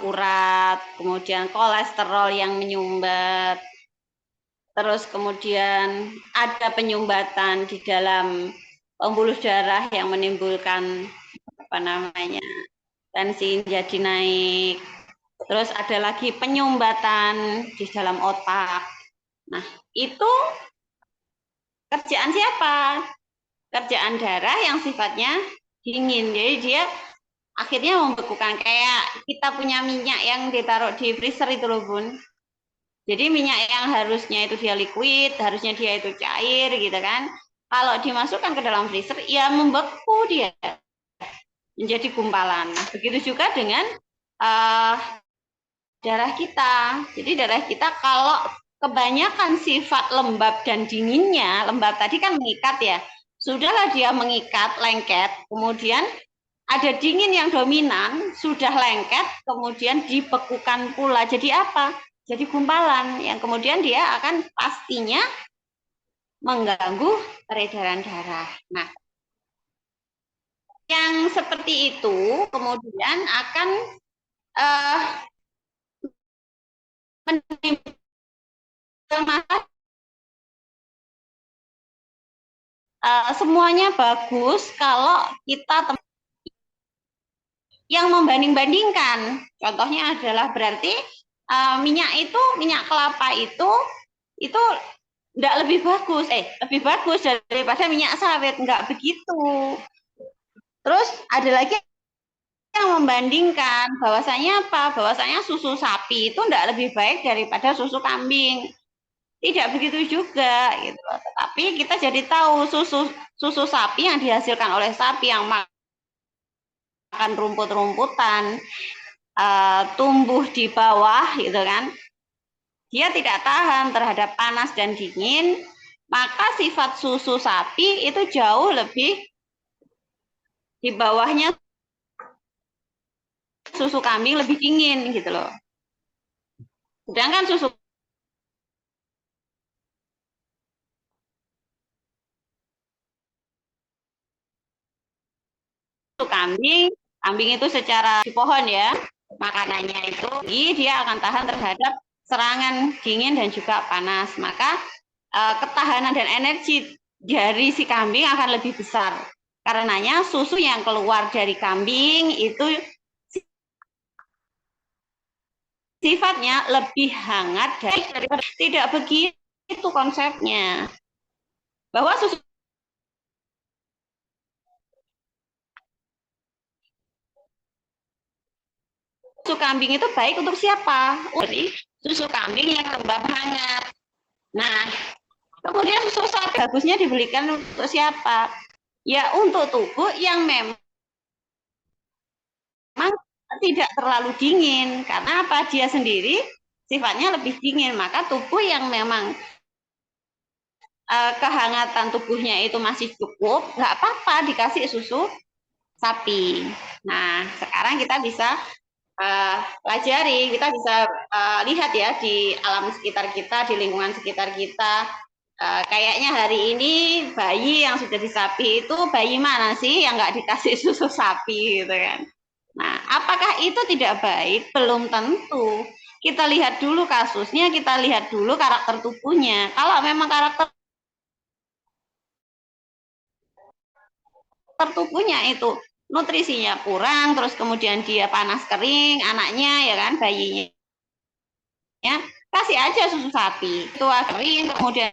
urat, kemudian kolesterol yang menyumbat, terus kemudian ada penyumbatan di dalam pembuluh darah yang menimbulkan apa namanya, tensi jadi naik. Terus ada lagi penyumbatan di dalam otak. Nah, itu kerjaan siapa? Kerjaan darah yang sifatnya dingin. Jadi dia akhirnya membekukan, kayak kita punya minyak yang ditaruh di freezer itu loh Bun. Jadi minyak yang harusnya itu dia liquid, harusnya dia itu cair gitu kan. Kalau dimasukkan ke dalam freezer, ya membeku dia, menjadi gumpalan. Nah, begitu juga dengan darah kita. Jadi darah kita kalau kebanyakan sifat lembab dan dinginnya, lembab tadi kan mengikat ya, sudahlah dia mengikat, lengket, kemudian ada dingin yang dominan, sudah lengket, kemudian dibekukan pula. Jadi apa? Jadi gumpalan yang kemudian dia akan pastinya mengganggu peredaran darah. Nah, yang seperti itu kemudian akan menimbulkan masalah. Semuanya bagus kalau kita yang membanding-bandingkan. Contohnya adalah berarti minyak kelapa itu tidak lebih bagus daripada minyak sawit, enggak begitu. Terus ada lagi yang membandingkan bahwasanya apa? Bahwasanya susu sapi itu tidak lebih baik daripada susu kambing. Tidak begitu juga gitu. Tetapi kita jadi tahu susu sapi yang dihasilkan oleh sapi yang makan rumput-rumputan, tumbuh di bawah gitu kan, dia tidak tahan terhadap panas dan dingin, maka sifat susu sapi itu jauh lebih di bawahnya susu kambing, lebih dingin gitu loh. Sedangkan susu kambing itu secara di pohon ya, makanannya itu dia akan tahan terhadap serangan dingin dan juga panas. Maka ketahanan dan energi dari si kambing akan lebih besar. Karenanya susu yang keluar dari kambing itu sifatnya lebih hangat daripada, tidak begitu konsepnya. Bahwa susu kambing itu baik untuk siapa? Jadi susu kambing yang lembab hangat. Nah, kemudian susu sapi bagusnya dibelikan untuk siapa? Ya untuk tubuh yang memang tidak terlalu dingin. Karena apa? Dia sendiri sifatnya lebih dingin. Maka tubuh yang memang kehangatan tubuhnya itu masih cukup, nggak apa-apa dikasih susu sapi. Nah, sekarang kita bisa pelajari, kita bisa lihat ya di alam sekitar kita, di lingkungan sekitar kita. Kayaknya hari ini bayi yang sudah disapi itu bayi mana sih yang nggak dikasih susu sapi gitu kan. Nah, apakah itu tidak baik? Belum tentu. Kita lihat dulu kasusnya, kita lihat dulu karakter tubuhnya. Kalau memang karakter tubuhnya itu nutrisinya kurang, terus kemudian dia panas kering, anaknya ya kan, bayinya, ya kasih aja susu sapi, itu kering, kemudian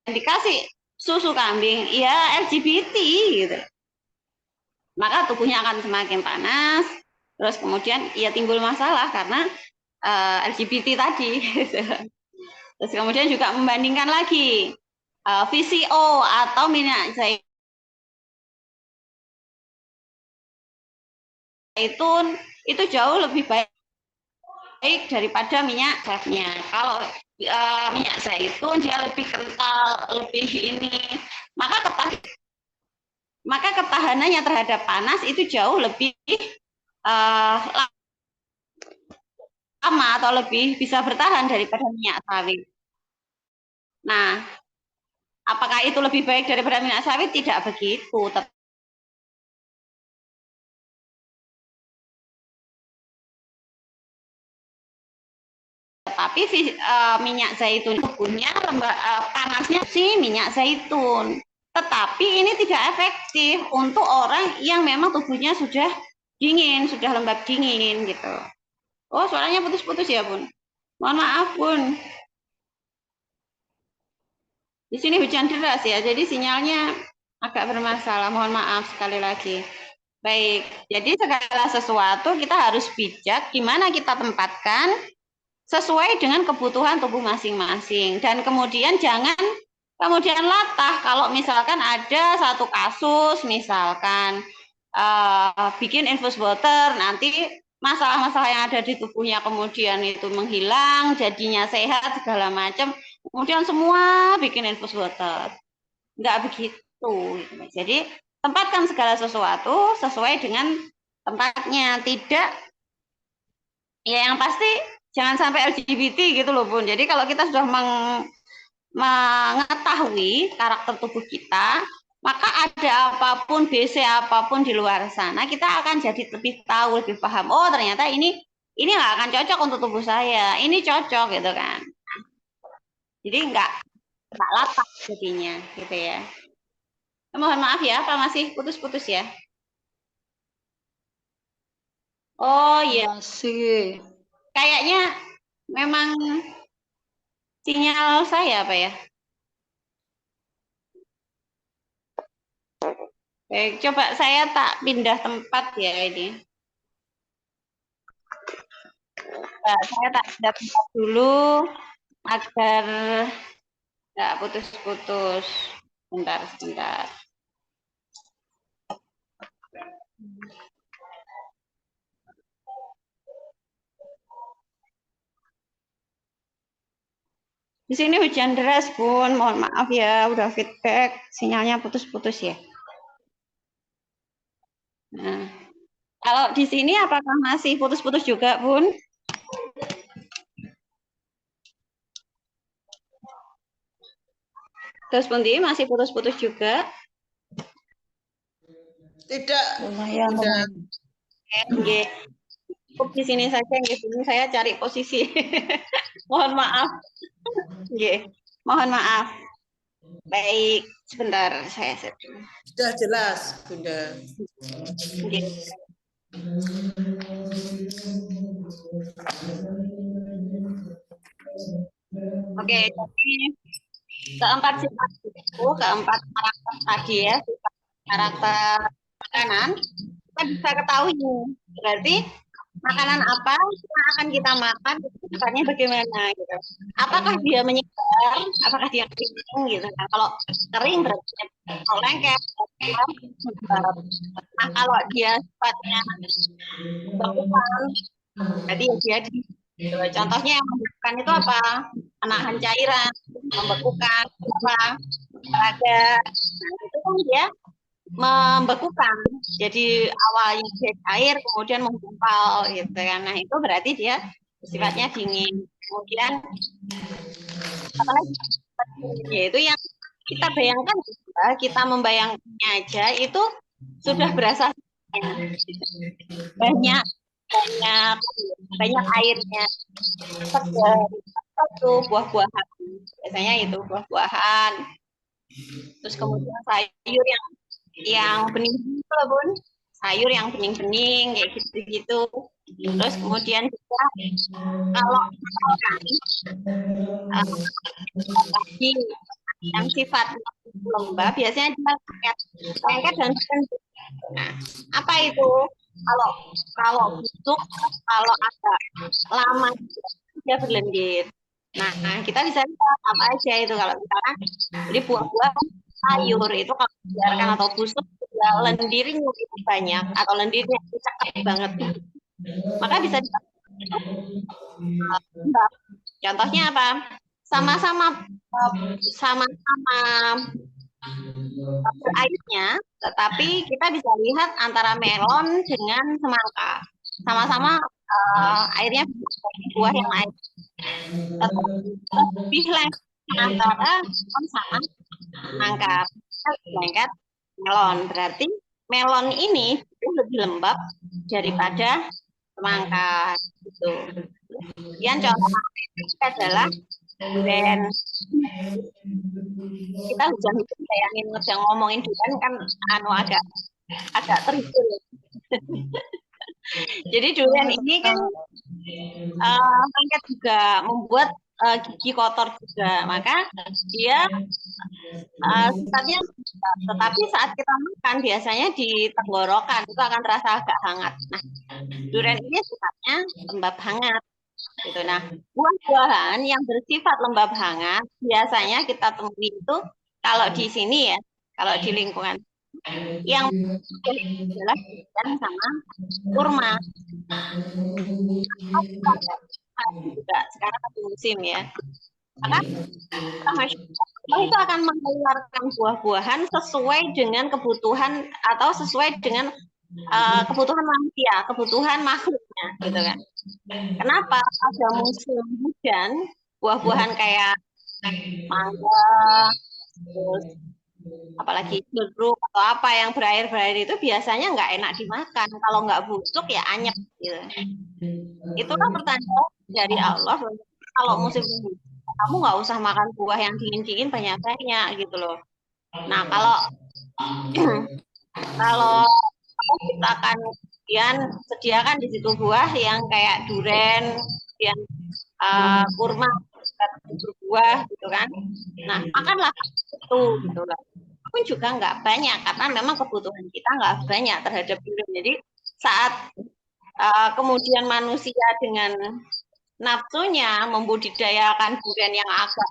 dikasih susu kambing, ya LGBT gitu, maka tubuhnya akan semakin panas, terus kemudian ya timbul masalah karena LGBT tadi. Terus kemudian juga membandingkan lagi VCO atau minyak zaitun itu jauh lebih baik daripada minyak chefnya. Kalau minyak zaitun dia lebih kental, lebih ini, maka ketahanannya terhadap panas itu jauh lebih lama atau lebih bisa bertahan daripada minyak sawit. Nah, apakah itu lebih baik daripada minyak sawit? Tidak begitu. Tapi minyak zaitun punya panasnya si minyak zaitun. Tetapi ini tidak efektif untuk orang yang memang tubuhnya sudah dingin, sudah lembab dingin gitu. Oh, suaranya putus-putus ya, Bun. Mohon maaf, Bun. Di sini hujan deras ya, jadi sinyalnya agak bermasalah. Mohon maaf sekali lagi. Baik, jadi segala sesuatu kita harus bijak gimana kita tempatkan sesuai dengan kebutuhan tubuh masing-masing. Dan kemudian jangan kemudian latah kalau misalkan ada satu kasus, misalkan bikin infus water, nanti masalah-masalah yang ada di tubuhnya kemudian itu menghilang, jadinya sehat segala macam, kemudian semua bikin infus water. Enggak begitu. Jadi tempatkan segala sesuatu sesuai dengan tempatnya, tidak ya yang pasti jangan sampai LGBT gitu loh, Bun. Jadi kalau kita sudah mengetahui karakter tubuh kita, maka ada apapun, BC apapun di luar sana, kita akan jadi lebih tahu, lebih paham. Oh, ternyata ini nggak akan cocok untuk tubuh saya. Ini cocok gitu kan. Jadi nggak latah jadinya gitu ya. Mohon maaf ya, Pak, masih putus-putus ya. Oh iya. Masih. Kayaknya memang sinyal saya apa ya? Baik, coba saya tak pindah tempat ya ini. Nah, saya tak pindah tempat dulu agar nggak putus-putus. Sebentar. Di sini hujan deras, Bun. Mohon maaf ya, udah feedback, sinyalnya putus-putus ya. Nah, kalau di sini apakah masih putus-putus juga, Bun? Terus Pundi masih putus-putus juga? Tidak. Lumayan. Oke. Di sini saja, di sini saya cari posisi. Mohon maaf. Oke. Mohon maaf. Baik, sebentar saya set. Sudah jelas, Bunda. Oke. Oke, jadi keempat sifat itu, keempat karakter tadi ya, sifat karakter makanan, kita bisa ketahui. Berarti makanan apa yang akan kita makan, sifatnya bagaimana gitu. Apakah dia menyegar, apakah dia kering gitu. Nah, kalau kering berarti kalau lengket. Nah, kalau dia sifatnya bekukan, berarti dia di contohnya yang membekukan itu apa? Menahan cairan, membekukan apa? Ada, nah, itu kan dia membekukan. Jadi awalnya dia cair, kemudian menggumpal gitu kan. Nah, itu berarti dia sifatnya dingin. Kemudian apalagi yaitu yang kita bayangkan, kita membayangkannya aja itu sudah berasa banyak airnya. Satu buah-buahan, biasanya itu buah-buahan. Terus kemudian sayur yang bening-bening loh, Bun. Sayur yang bening-bening kayak gitu-gitu. Terus kemudian juga kalau lagi yang sifatnya lembab biasanya dia lengket dan berlendir. Nah, apa itu? Kalau busuk, kalau agak lama dia berlendir. Nah, kita bisa lihat apa aja itu kalau misalkan jadi buah-buah sayur itu kalau dibiarkan atau busuk ya lendirnya itu banyak atau lendirnya itu cakep banget. Maka bisa contohnya apa? Sama-sama airnya, tetapi kita bisa lihat antara melon dengan semangka. Sama-sama airnya buah yang air. Lebih lengket antara melon sama semangka. Lengket melon. Berarti melon ini lebih lembab daripada semangka. Gitu. Kemudian contoh adalah Dan kita hujan-hujan bayangin ngejang ngomongin durian kan agak terhibur. Jadi durian ini kan lengket juga membuat gigi kotor juga, maka dia sifatnya, tetapi saat kita makan biasanya di tenggorokan itu akan terasa agak hangat. Nah, durian ini sifatnya lembab hangat. Gitu. Nah, buah-buahan yang bersifat lembab hangat biasanya kita temui itu kalau di sini ya, kalau di lingkungan yang adalah durian sama kurma. Juga sekarang lagi musim ya. Maka masyarakat itu akan mengeluarkan buah-buahan sesuai dengan kebutuhan atau sesuai dengan kebutuhan manusia, kebutuhan makhluknya, gitu kan. Kenapa pada musim hujan buah-buahan kayak mangga, terus apalagi jeruk atau apa yang berair-berair itu biasanya nggak enak dimakan. Kalau nggak busuk ya anyep gitu. Itulah pertanda dari Allah. Kalau musim hujan kamu nggak usah makan buah yang dingin-dingin banyak-banyak gitu loh. Nah kalau kita akan kemudian sediakan di situ buah yang kayak duren, kemudian kurma, buah gitu kan. Nah makanlah itu gitu loh. Pun juga nggak banyak karena memang kebutuhan kita nggak banyak terhadap durian. Jadi saat kemudian manusia dengan nafsunya membudidayakan durian yang agak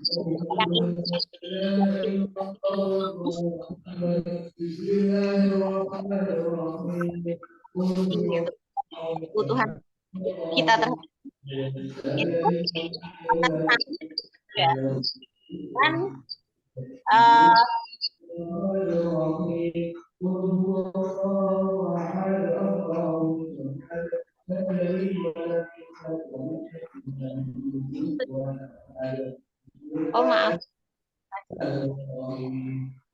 kebutuhan kita terhadap itu ya kan oh maaf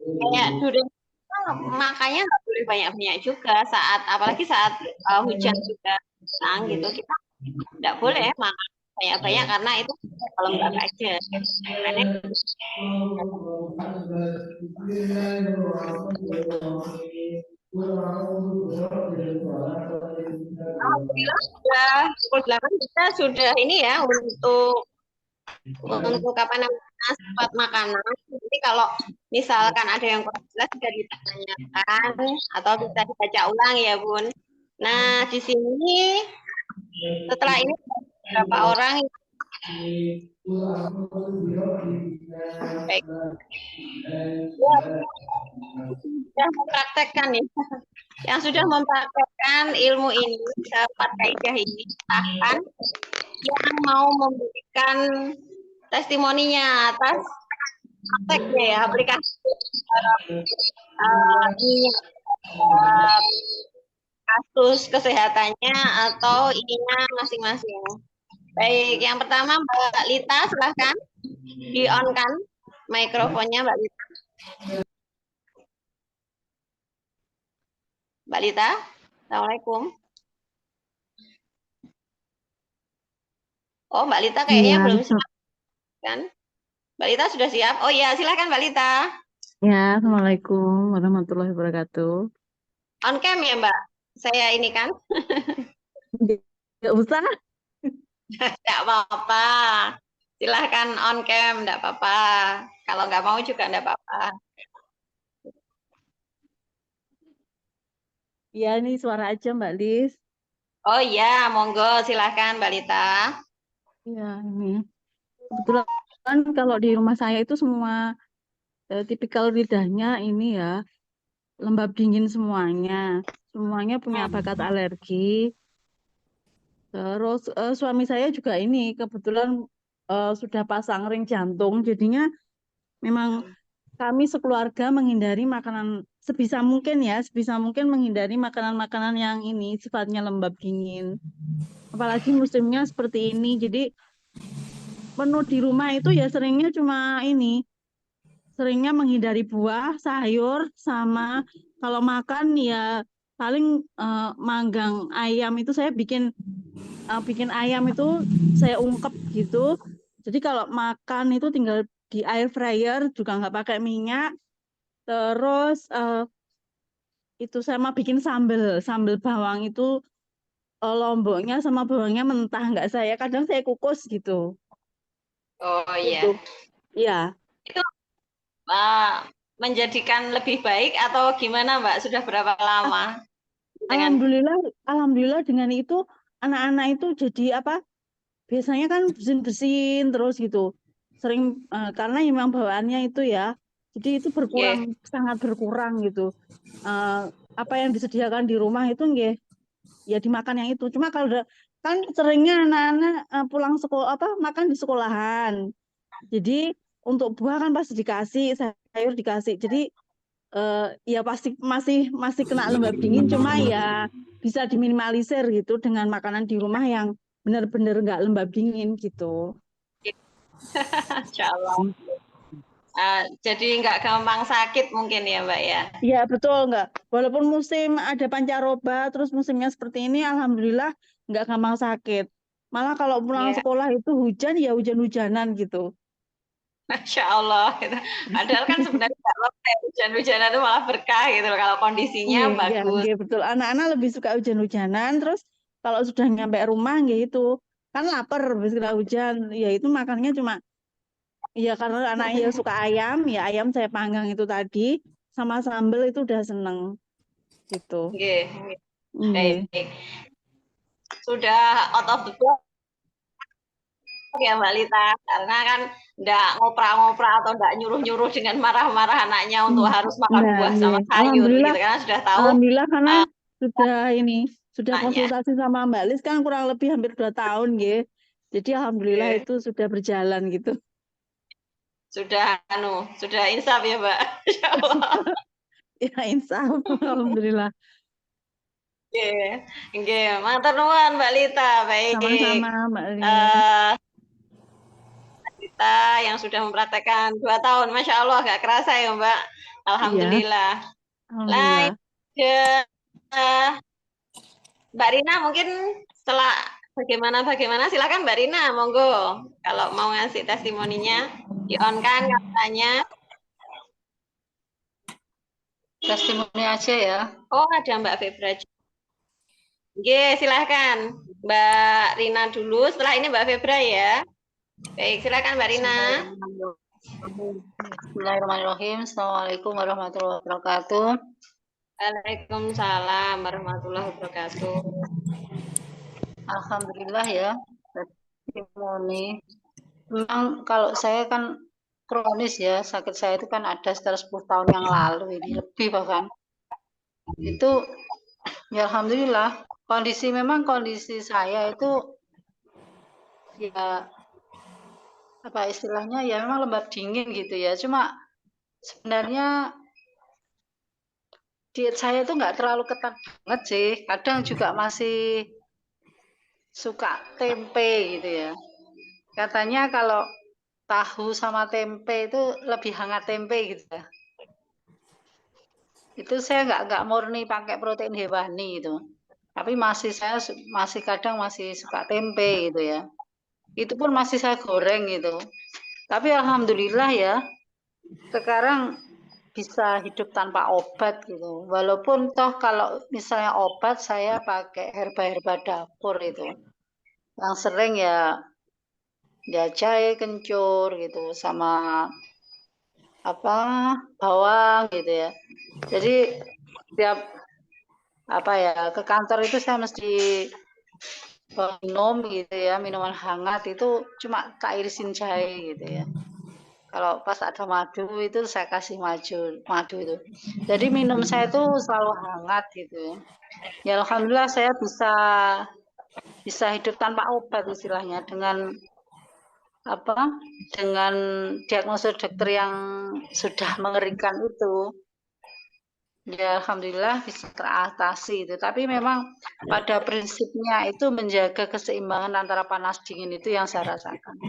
kayak durian makanya nggak boleh banyak-banyak juga apalagi saat hujan juga gitu kita nggak boleh makan banyak-banyak karena itu lembab aja. Alhamdulillah sudah pukul 8 kita sudah ini ya untuk apa namanya sifat makanan. Jadi kalau misalkan ada yang kurang jelas bisa ditanyakan atau bisa dibaca ulang ya Bun. Nah di sini setelah ini beberapa orang baik sudah mempraktekkan ya, yang sudah mempraktekkan ilmu ini, dapat kaidah ini, silahkan yang mau memberikan testimoninya atas prakteknya ya, aplikasi kasus kesehatannya atau ininya masing-masing. Baik, yang pertama Mbak Lita, silahkan di-on-kan mikrofonnya Mbak Lita. Mbak Lita, Assalamualaikum. Oh, Mbak Lita kayaknya belum siap, kan? Mbak Lita sudah siap? Oh iya, silahkan Mbak Lita. Ya, Assalamualaikum warahmatullahi wabarakatuh. On cam ya Mbak? Saya ini kan? Nggak usah. Nggak apa-apa. Silahkan on cam, nggak apa-apa. Kalau nggak mau juga nggak apa-apa. Ya, ini suara aja Mbak Lis. Oh iya, monggo silahkan Mbak Lita. Ya, ini. Kebetulan kalau di rumah saya itu semua tipikal lidahnya ini ya, lembab dingin semuanya. Semuanya punya bakat alergi. Terus suami saya juga ini kebetulan sudah pasang ring jantung, jadinya memang kami sekeluarga menghindari makanan sebisa mungkin menghindari makanan-makanan yang ini sifatnya lembab dingin. Apalagi musimnya seperti ini, jadi menu di rumah itu ya seringnya menghindari buah, sayur, sama kalau makan ya paling manggang ayam itu saya bikin ayam itu saya ungkep gitu, Jadi kalau makan itu tinggal di air fryer, juga nggak pakai minyak. Terus itu sama bikin sambal bawang itu lomboknya sama bawangnya mentah, nggak saya. Kadang saya kukus gitu. Oh Itu, iya. ya. Itu menjadikan lebih baik atau gimana Mbak? Sudah berapa lama dengan Alhamdulillah dengan itu anak-anak itu jadi apa? Biasanya kan bersin-bersin terus gitu. Sering karena memang bawaannya itu ya. Jadi itu Nggih. sangat berkurang gitu. Apa yang disediakan di rumah itu nggih ya dimakan yang itu. Cuma kalau kan seringnya anak-anak pulang sekolah apa makan di sekolahan. Jadi untuk buah kan pasti dikasih, sayur dikasih. Jadi ya pasti masih kena lembab dingin, cuma ya bisa diminimalisir gitu dengan makanan di rumah yang benar-benar nggak lembab dingin gitu. Insya Allah. Jadi nggak gampang sakit mungkin ya Mbak ya. Iya betul nggak. Walaupun musim ada pancaroba, terus musimnya seperti ini, alhamdulillah nggak gampang sakit. Malah kalau pulang Ya, sekolah itu hujan ya hujan-hujanan gitu. Masya Allah. Gitu. Padahal kan sebenarnya nggak apa-apa ya, hujan-hujanan itu malah berkah gitu loh, kalau kondisinya Iya, iya, bagus. iya, betul. Anak-anak lebih suka hujan-hujanan, terus kalau sudah nyampe rumah gitu, kan lapar habis kena hujan, ya itu makannya cuma ya karena anaknya suka ayam, ya ayam saya panggang itu tadi sama sambel itu udah seneng gitu. Nggih, Nggih. baik. Sudah out of the box ya Mbak Lita, karena kan nggak ngoprak-ngoprak atau nggak nyuruh-nyuruh dengan marah-marah anaknya untuk harus makan Nah, buah sama nggih. sayur gitu, karena sudah tahu Alhamdulillah karena uh, sudah anaknya. konsultasi sama Mbak Lis kan kurang lebih hampir 2 tahun nggih. Jadi alhamdulillah Nggih. itu sudah berjalan gitu. Sudah insaf ya Mbak. Insya Allah. Ya insaf, alhamdulillah. Nggih. Nggih, matur nuwun Mbak Lita. Baik. Sama-sama Mbak Lis. Kita yang sudah mempraktekkan 2 tahun, Masya Allah, gak kerasa ya Mbak. Alhamdulillah. Alhamdulillah. Mbak Rina mungkin setelah bagaimana silakan Mbak Rina, monggo kalau mau ngasih testimoninya di on kan katanya. Testimoni aja ya. Oh ada Mbak Febra. Oke silahkan Mbak Rina dulu, setelah ini Mbak Febra ya. Baik silakan Mbak Rina. Bismillahirrahmanirrahim. Assalamualaikum warahmatullahi wabarakatuh. Waalaikumsalam warahmatullahi wabarakatuh. Alhamdulillah ya. Testimoni. Memang kalau saya kan kronis ya, sakit saya itu kan ada sekitar 10 tahun yang lalu ini, lebih bahkan. Itu ya alhamdulillah, kondisi saya itu ya apa istilahnya ya memang lembab dingin gitu ya. Cuma sebenarnya diet saya itu nggak terlalu ketat banget sih. Kadang juga masih suka tempe gitu ya. Katanya kalau tahu sama tempe itu lebih hangat tempe gitu ya. Itu saya nggak murni pakai protein hewani itu. Tapi saya masih kadang masih suka tempe gitu ya. Itu pun masih saya goreng gitu. Tapi alhamdulillah ya, sekarang bisa hidup tanpa obat gitu. Walaupun toh kalau misalnya obat saya pakai herba-herba dapur itu. Yang sering ya jahe kencur gitu sama apa bawang gitu ya. Jadi tiap ke kantor itu saya mesti minum gitu ya, minuman hangat itu cuma irisin jahe gitu ya. Kalau pas ada madu itu saya kasih madu itu. Jadi minum saya itu selalu hangat gitu. Ya alhamdulillah saya bisa hidup tanpa obat istilahnya dengan dengan diagnosa dokter yang sudah mengerikan itu. Ya alhamdulillah bisa teratasi itu. Tapi memang pada prinsipnya itu menjaga keseimbangan antara panas dingin itu yang saya rasakan.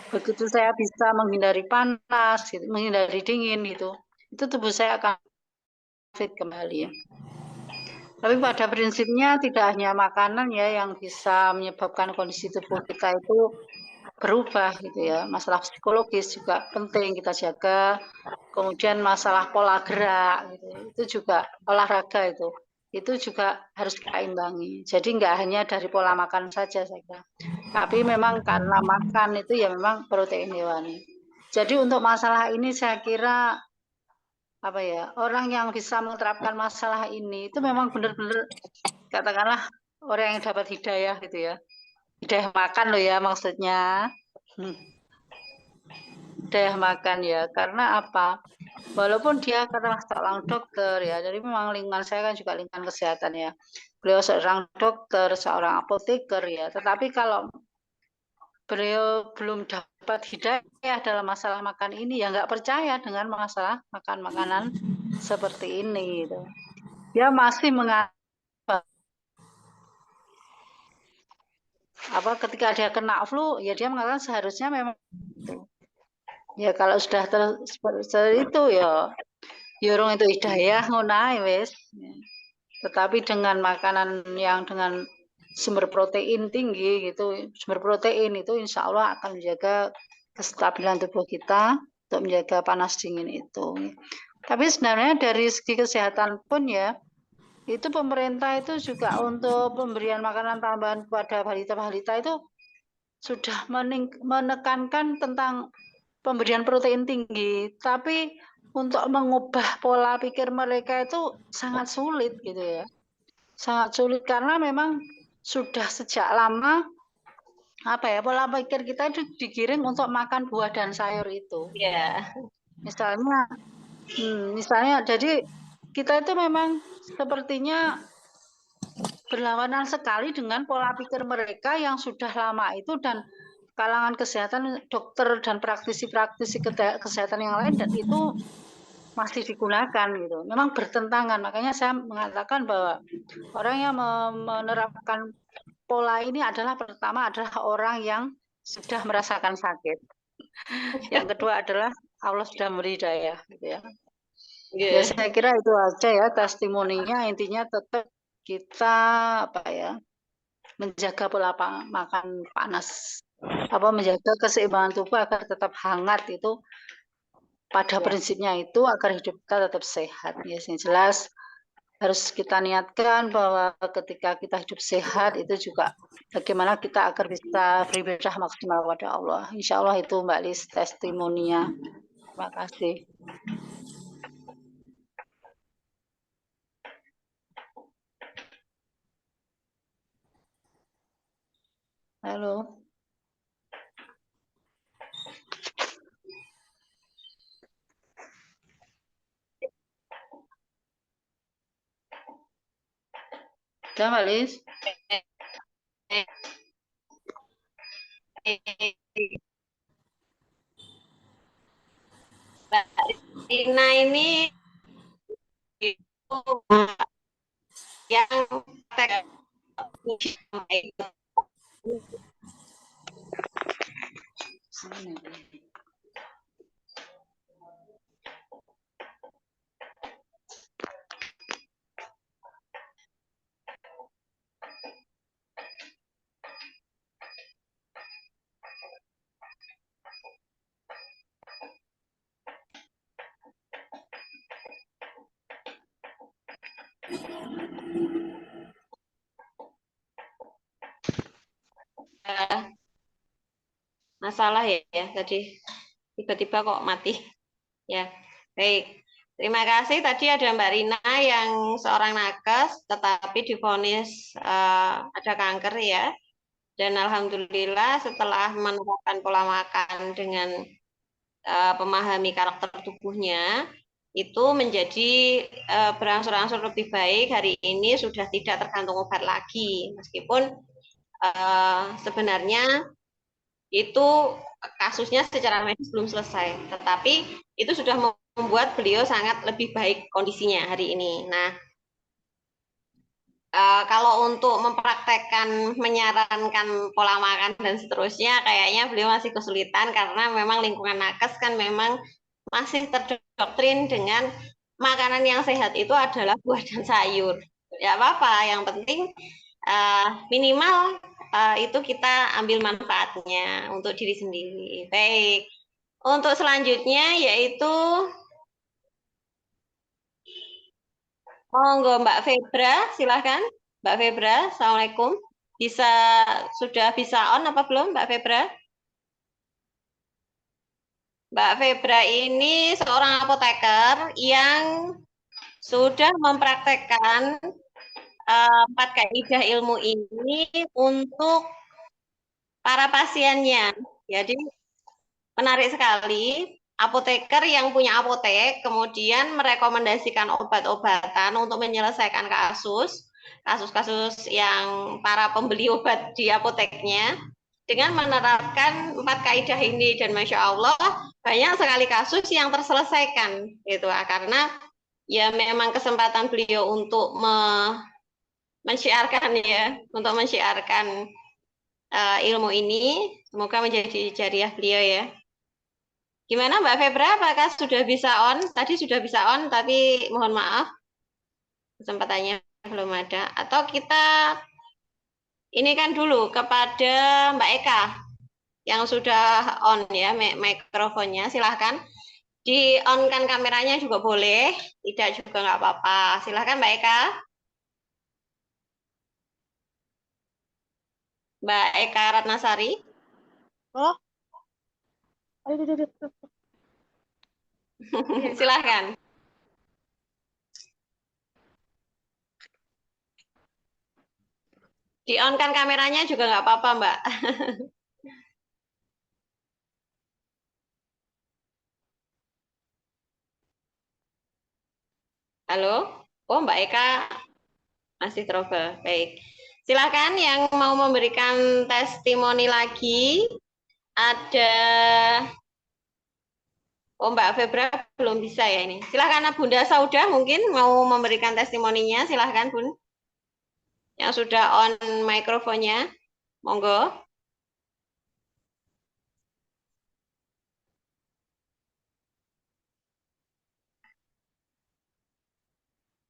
Begitu saya bisa menghindari panas, gitu, menghindari dingin gitu, itu tubuh saya akan fit kembali ya. Tapi pada prinsipnya tidak hanya makanan ya yang bisa menyebabkan kondisi tubuh kita itu berubah gitu ya. Masalah psikologis juga penting kita jaga. Kemudian masalah pola gerak gitu. Itu juga olahraga itu juga harus kita imbangi. Jadi nggak hanya dari pola makan saja saya kira. Tapi memang karena makan itu ya memang protein hewani. Jadi untuk masalah ini saya kira apa ya, orang yang bisa menerapkan masalah ini itu memang benar-benar katakanlah orang yang dapat hidayah gitu ya. Hidayah makan loh ya maksudnya. Hidayah makan ya. Karena apa? Walaupun dia katakanlah seorang dokter ya, jadi memang lingkungan saya kan juga lingkungan kesehatan ya. Beliau seorang dokter, seorang apoteker ya. Tetapi kalau beliau belum dapat hidayah dalam masalah makan ini, ya nggak percaya dengan masalah makan makanan seperti ini. Gitu. Dia masih ketika dia kena flu, ya dia mengatakan seharusnya memang ya kalau sudah seperti itu ya orang itu hidayah ngono wis. Tetapi dengan makanan yang dengan sumber protein tinggi gitu, sumber protein itu insya Allah akan menjaga kestabilan tubuh kita untuk menjaga panas dingin itu. Tapi sebenarnya dari segi kesehatan pun ya, itu pemerintah itu juga untuk pemberian makanan tambahan kepada balita-balita itu sudah menekankan tentang pemberian protein tinggi, tapi untuk mengubah pola pikir mereka itu sangat sulit gitu ya. Sangat sulit karena memang sudah sejak lama pola pikir kita itu digiring untuk makan buah dan sayur itu. Ya. Misalnya jadi kita itu memang sepertinya berlawanan sekali dengan pola pikir mereka yang sudah lama itu, dan kalangan kesehatan, dokter dan praktisi-praktisi kesehatan yang lain dan itu masih digunakan gitu. Memang bertentangan. Makanya saya mengatakan bahwa orang yang menerapkan pola ini pertama adalah orang yang sudah merasakan sakit. Yang kedua adalah Allah sudah memberi hidayah gitu ya. Ya saya kira itu aja ya testimoninya, intinya tetap kita menjaga pola makan panas, menjaga keseimbangan tubuh agar tetap hangat itu pada prinsipnya itu agar hidup kita tetap sehat. Ya, yang jelas harus kita niatkan bahwa ketika kita hidup sehat itu juga bagaimana kita agar bisa beribadah maksimal kepada Allah. Insya Allah itu Mbak Lis testimoninya. Terima kasih. Halo. Udah Mbak Lis? Mbak Rina ini itu yang masalah ya tadi tiba-tiba kok mati ya. Baik, terima kasih. Tadi ada Mbak Rina yang seorang nakes tetapi divonis ada kanker ya, dan alhamdulillah setelah menerapkan pola makan dengan memahami karakter tubuhnya itu menjadi berangsur-angsur lebih baik. Hari ini sudah tidak tergantung obat lagi, meskipun sebenarnya itu kasusnya secara medis belum selesai, tetapi itu sudah membuat beliau sangat lebih baik kondisinya hari ini. Nah, kalau untuk mempraktekkan, menyarankan pola makan dan seterusnya, kayaknya beliau masih kesulitan karena memang lingkungan nakes kan memang masih terdoktrin dengan makanan yang sehat itu adalah buah dan sayur. Ya apa-apa, yang penting minimal itu kita ambil manfaatnya untuk diri sendiri. Baik. Untuk selanjutnya yaitu monggo Mbak Febra, silahkan. Mbak Febra, Assalamualaikum. Sudah bisa on apa belum Mbak Febra? Mbak Febra ini seorang apoteker yang sudah mempraktekkan 4 kaidah ilmu ini untuk para pasiennya. Jadi menarik sekali, apoteker yang punya apotek kemudian merekomendasikan obat-obatan untuk menyelesaikan kasus-kasus yang para pembeli obat di apoteknya dengan menerapkan 4 kaidah ini, dan Masya Allah banyak sekali kasus yang terselesaikan gitu, karena ya memang kesempatan beliau untuk mensyiarkan ilmu ini, semoga menjadi jariah beliau ya. Gimana Mbak Febra, apakah sudah bisa on? Tadi sudah bisa on, tapi mohon maaf kesempatannya belum ada. Atau kita ini kan dulu kepada Mbak Eka yang sudah on ya mikrofonnya, silahkan di-on-kan kameranya juga boleh, tidak juga nggak apa-apa. Silahkan Mbak Eka. Mbak Eka Ratnasari. Oh. Silahkan. Di-on-kan kameranya juga nggak apa-apa, Mbak. Halo? Oh, Mbak Eka masih trouble. Baik. Silakan yang mau memberikan testimoni lagi. Ada Mbak Febra belum bisa ya ini. Silakan Bunda Sauda mungkin mau memberikan testimoninya. Silakan Bun. Yang sudah on mikrofonnya. Monggo.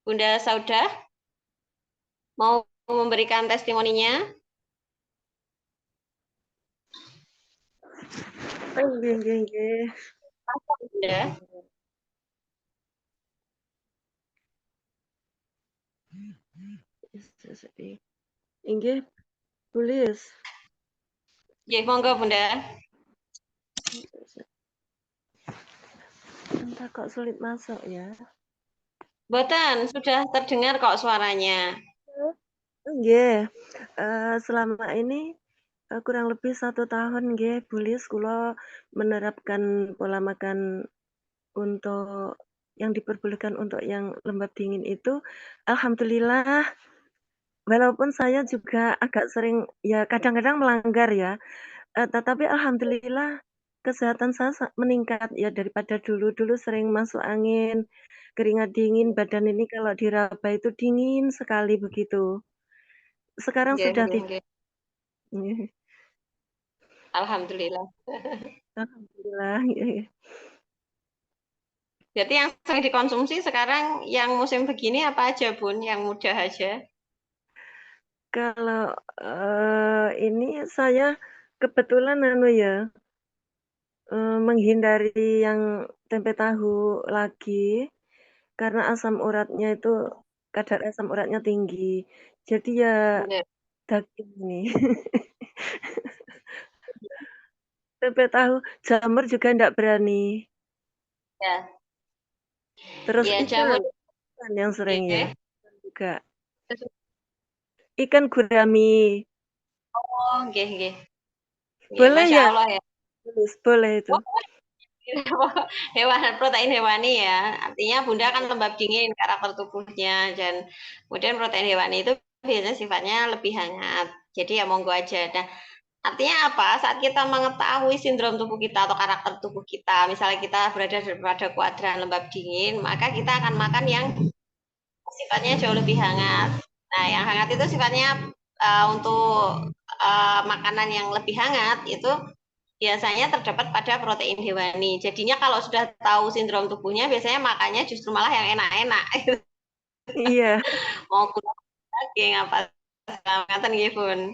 Bunda Sauda mau memberikan testimoninya? Nggih. Bunda. Inggih, tulis. Nggih, monggo Bunda. Entah kok sulit masuk ya. Boten, sudah terdengar kok suaranya. Nggih. Selama ini kurang lebih 1 tahun nggih, Bulis kula menerapkan pola makan untuk yang diperbolehkan untuk yang lembab dingin itu, alhamdulillah walaupun saya juga agak sering ya kadang-kadang melanggar ya, tetapi alhamdulillah kesehatan saya meningkat ya daripada dulu. Dulu sering masuk angin, keringat dingin, badan ini kalau diraba itu dingin sekali begitu. Sekarang sudah tidak. Alhamdulillah. Alhamdulillah. Berarti yang sering dikonsumsi sekarang yang musim begini apa aja Bun? Yang mudah aja? Kalau ini saya kebetulan ya menghindari yang tempe tahu lagi karena asam uratnya itu kadar asam uratnya tinggi. Jadi ya daging ini. Tempe tahu, jamur juga enggak berani. Ya. Terus ya, ikan yang sering ya. Juga. Ikan gurami. Oh, nggih. Boleh Masya ya? Allah ya. Boleh itu. Protein hewani ya, artinya Bunda kan lembab dingin karakter tubuhnya, dan kemudian protein hewani itu biasanya sifatnya lebih hangat, jadi ya monggo aja. Nah, artinya apa? Saat kita mengetahui sindrom tubuh kita atau karakter tubuh kita, misalnya kita berada pada kuadran lembab dingin, maka kita akan makan yang sifatnya jauh lebih hangat. Nah, yang hangat itu sifatnya untuk makanan yang lebih hangat itu biasanya terdapat pada protein hewani. Jadinya kalau sudah tahu sindrom tubuhnya, biasanya makannya justru malah yang enak-enak. Iya. Mau kurang daging apa segala macam nggih, Bun.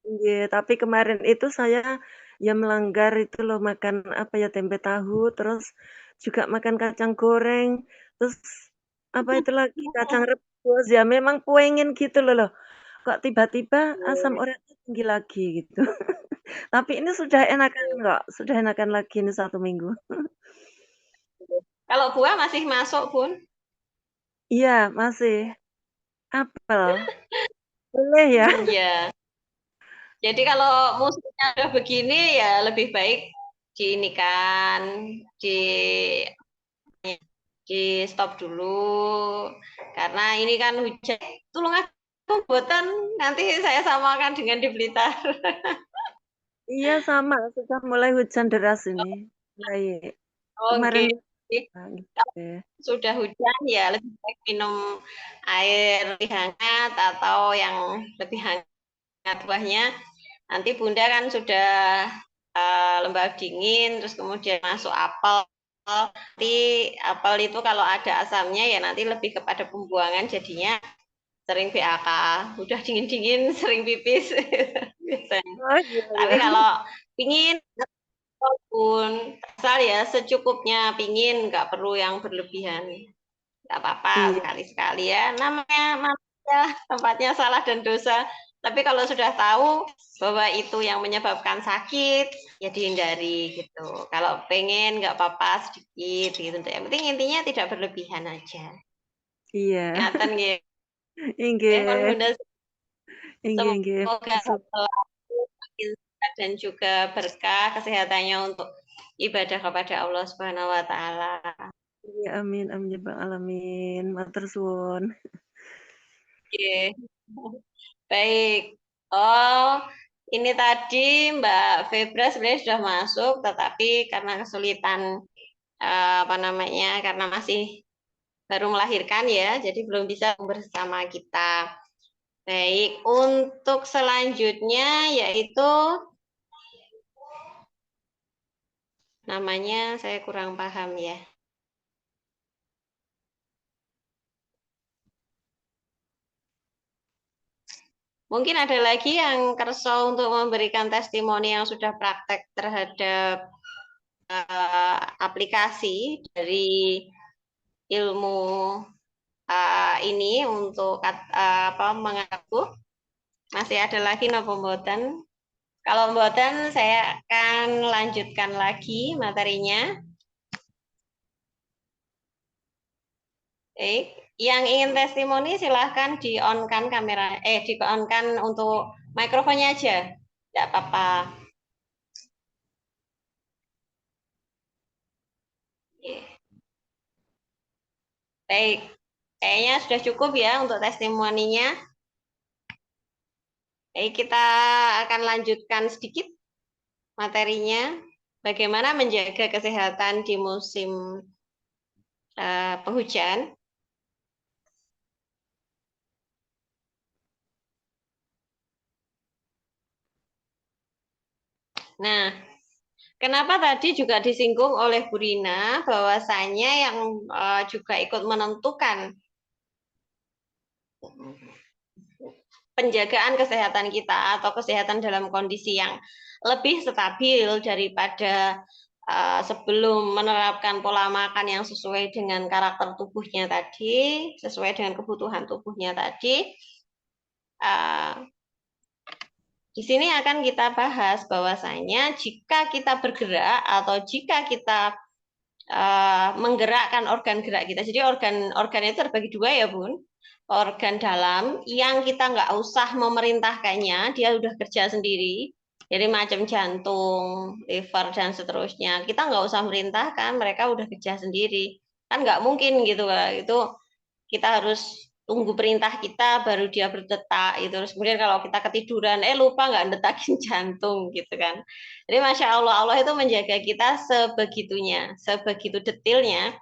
Iya, tapi kemarin itu saya ya melanggar itu loh makan apa ya tempe tahu, terus juga makan kacang goreng, terus apa itu lagi kacang rebus ya memang pengen gitu loh. Kok tiba-tiba asam uratnya tinggi lagi gitu. Tapi ini sudah enakan kok, sudah enakan lagi ini 1 minggu. Kalau buah masih masuk, Bun? Iya, masih. Apel. Boleh ya? Ya. Jadi kalau musimnya udah begini ya lebih baik diinikan, di di stop dulu karena ini kan hujan. Tolong aku buatan nanti saya samakan dengan di Blitar. Iya sama, sudah mulai hujan deras ini. Mulai kemarin Oke. gitu. Sudah hujan ya lebih baik minum air lebih hangat atau yang lebih hangat buahnya. Nanti Bunda kan sudah lembab dingin, terus kemudian masuk apel. Nanti apel itu kalau ada asamnya ya nanti lebih kepada pembuangan jadinya sering BAK. Udah dingin-dingin sering pipis biasanya. Oh iya Tapi ya. kalau pingin pun asal ya secukupnya pingin, nggak perlu yang berlebihan. Nggak apa-apa Iya, sekali-sekali ya. Namanya manusia, tempatnya salah dan dosa. Tapi kalau sudah tahu bahwa itu yang menyebabkan sakit, ya dihindari gitu. Kalau pengen nggak apa-apa sedikit gitu. Yang penting intinya tidak berlebihan aja. iya. Ingatan gitu. Pun Inggih, Bunda inggih, inggih. semoga selalu makin sehat dan juga berkah kesehatannya untuk ibadah kepada Allah Subhanahu wa taala. Iya, amin, amin ya rabbal alamin. Matur suwun. Oke. Baik. Oh, ini tadi Mbak Febra sebenarnya sudah masuk, tetapi karena kesulitan apa namanya, karena masih baru melahirkan ya, jadi belum bisa bersama kita. Baik, untuk selanjutnya yaitu namanya saya kurang paham ya. Mungkin ada lagi yang kerso untuk memberikan testimoni yang sudah praktek terhadap aplikasi dari ilmu ini untuk mengaku. Masih ada lagi nopo mboten? Kalau mboten saya akan lanjutkan lagi materinya. Yang ingin testimoni silahkan di-on-kan kamera, di-on-kan untuk mikrofonnya aja. Tidak apa-apa. Baik, kayaknya sudah cukup ya untuk testimoninya. Baik, kita akan lanjutkan sedikit materinya. Bagaimana menjaga kesehatan di musim penghujan. Nah, kenapa tadi juga disinggung oleh Bu Rina bahwasanya yang juga ikut menentukan penjagaan kesehatan kita atau kesehatan dalam kondisi yang lebih stabil daripada sebelum menerapkan pola makan yang sesuai dengan karakter tubuhnya tadi, sesuai dengan kebutuhan tubuhnya tadi. Di sini akan kita bahas bahwasanya jika kita bergerak atau jika kita menggerakkan organ gerak kita. Jadi organ itu terbagi dua ya Bun. Organ dalam yang kita nggak usah memerintahkannya, dia udah kerja sendiri. Jadi macam jantung, liver dan seterusnya. Kita nggak usah merintahkan, mereka udah kerja sendiri. Kan nggak mungkin gitu lah. Itu kita harus tunggu perintah kita baru dia berdetak itu. Terus kemudian kalau kita ketiduran lupa nggak detakin jantung gitu kan. Jadi Masya Allah, Allah itu menjaga kita sebegitunya, sebegitu detailnya,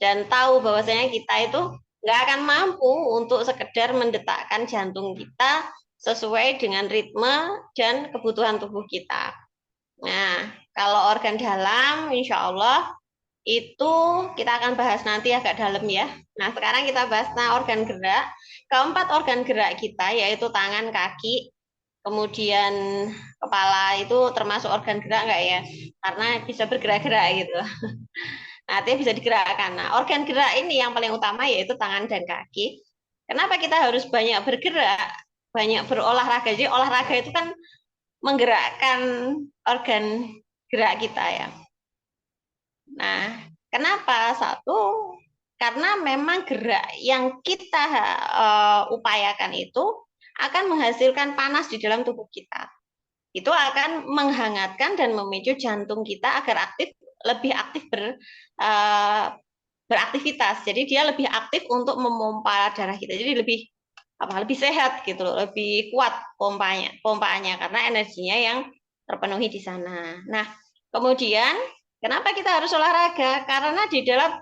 dan tahu bahwasanya kita itu nggak akan mampu untuk sekedar mendetakkan jantung kita sesuai dengan ritme dan kebutuhan tubuh kita. Nah, kalau organ dalam, insya Allah itu kita akan bahas nanti agak dalam ya. Nah, sekarang kita bahas organ gerak. Keempat organ gerak kita yaitu tangan, kaki, kemudian kepala itu termasuk organ gerak nggak ya? Karena bisa bergerak-gerak gitu. Nah, artinya bisa digerakkan. Nah, organ gerak ini yang paling utama yaitu tangan dan kaki. Kenapa kita harus banyak bergerak, banyak berolahraga? Jadi olahraga itu kan menggerakkan organ gerak kita ya. Nah, kenapa? Satu, karena memang gerak yang kita upayakan itu akan menghasilkan panas di dalam tubuh kita. Itu akan menghangatkan dan memicu jantung kita agar lebih aktif beraktivitas. Jadi dia lebih aktif untuk memompa darah kita. Jadi lebih sehat gitu loh, lebih kuat pompaannya karena energinya yang terpenuhi di sana. Nah, kemudian kenapa kita harus olahraga? Karena di dalam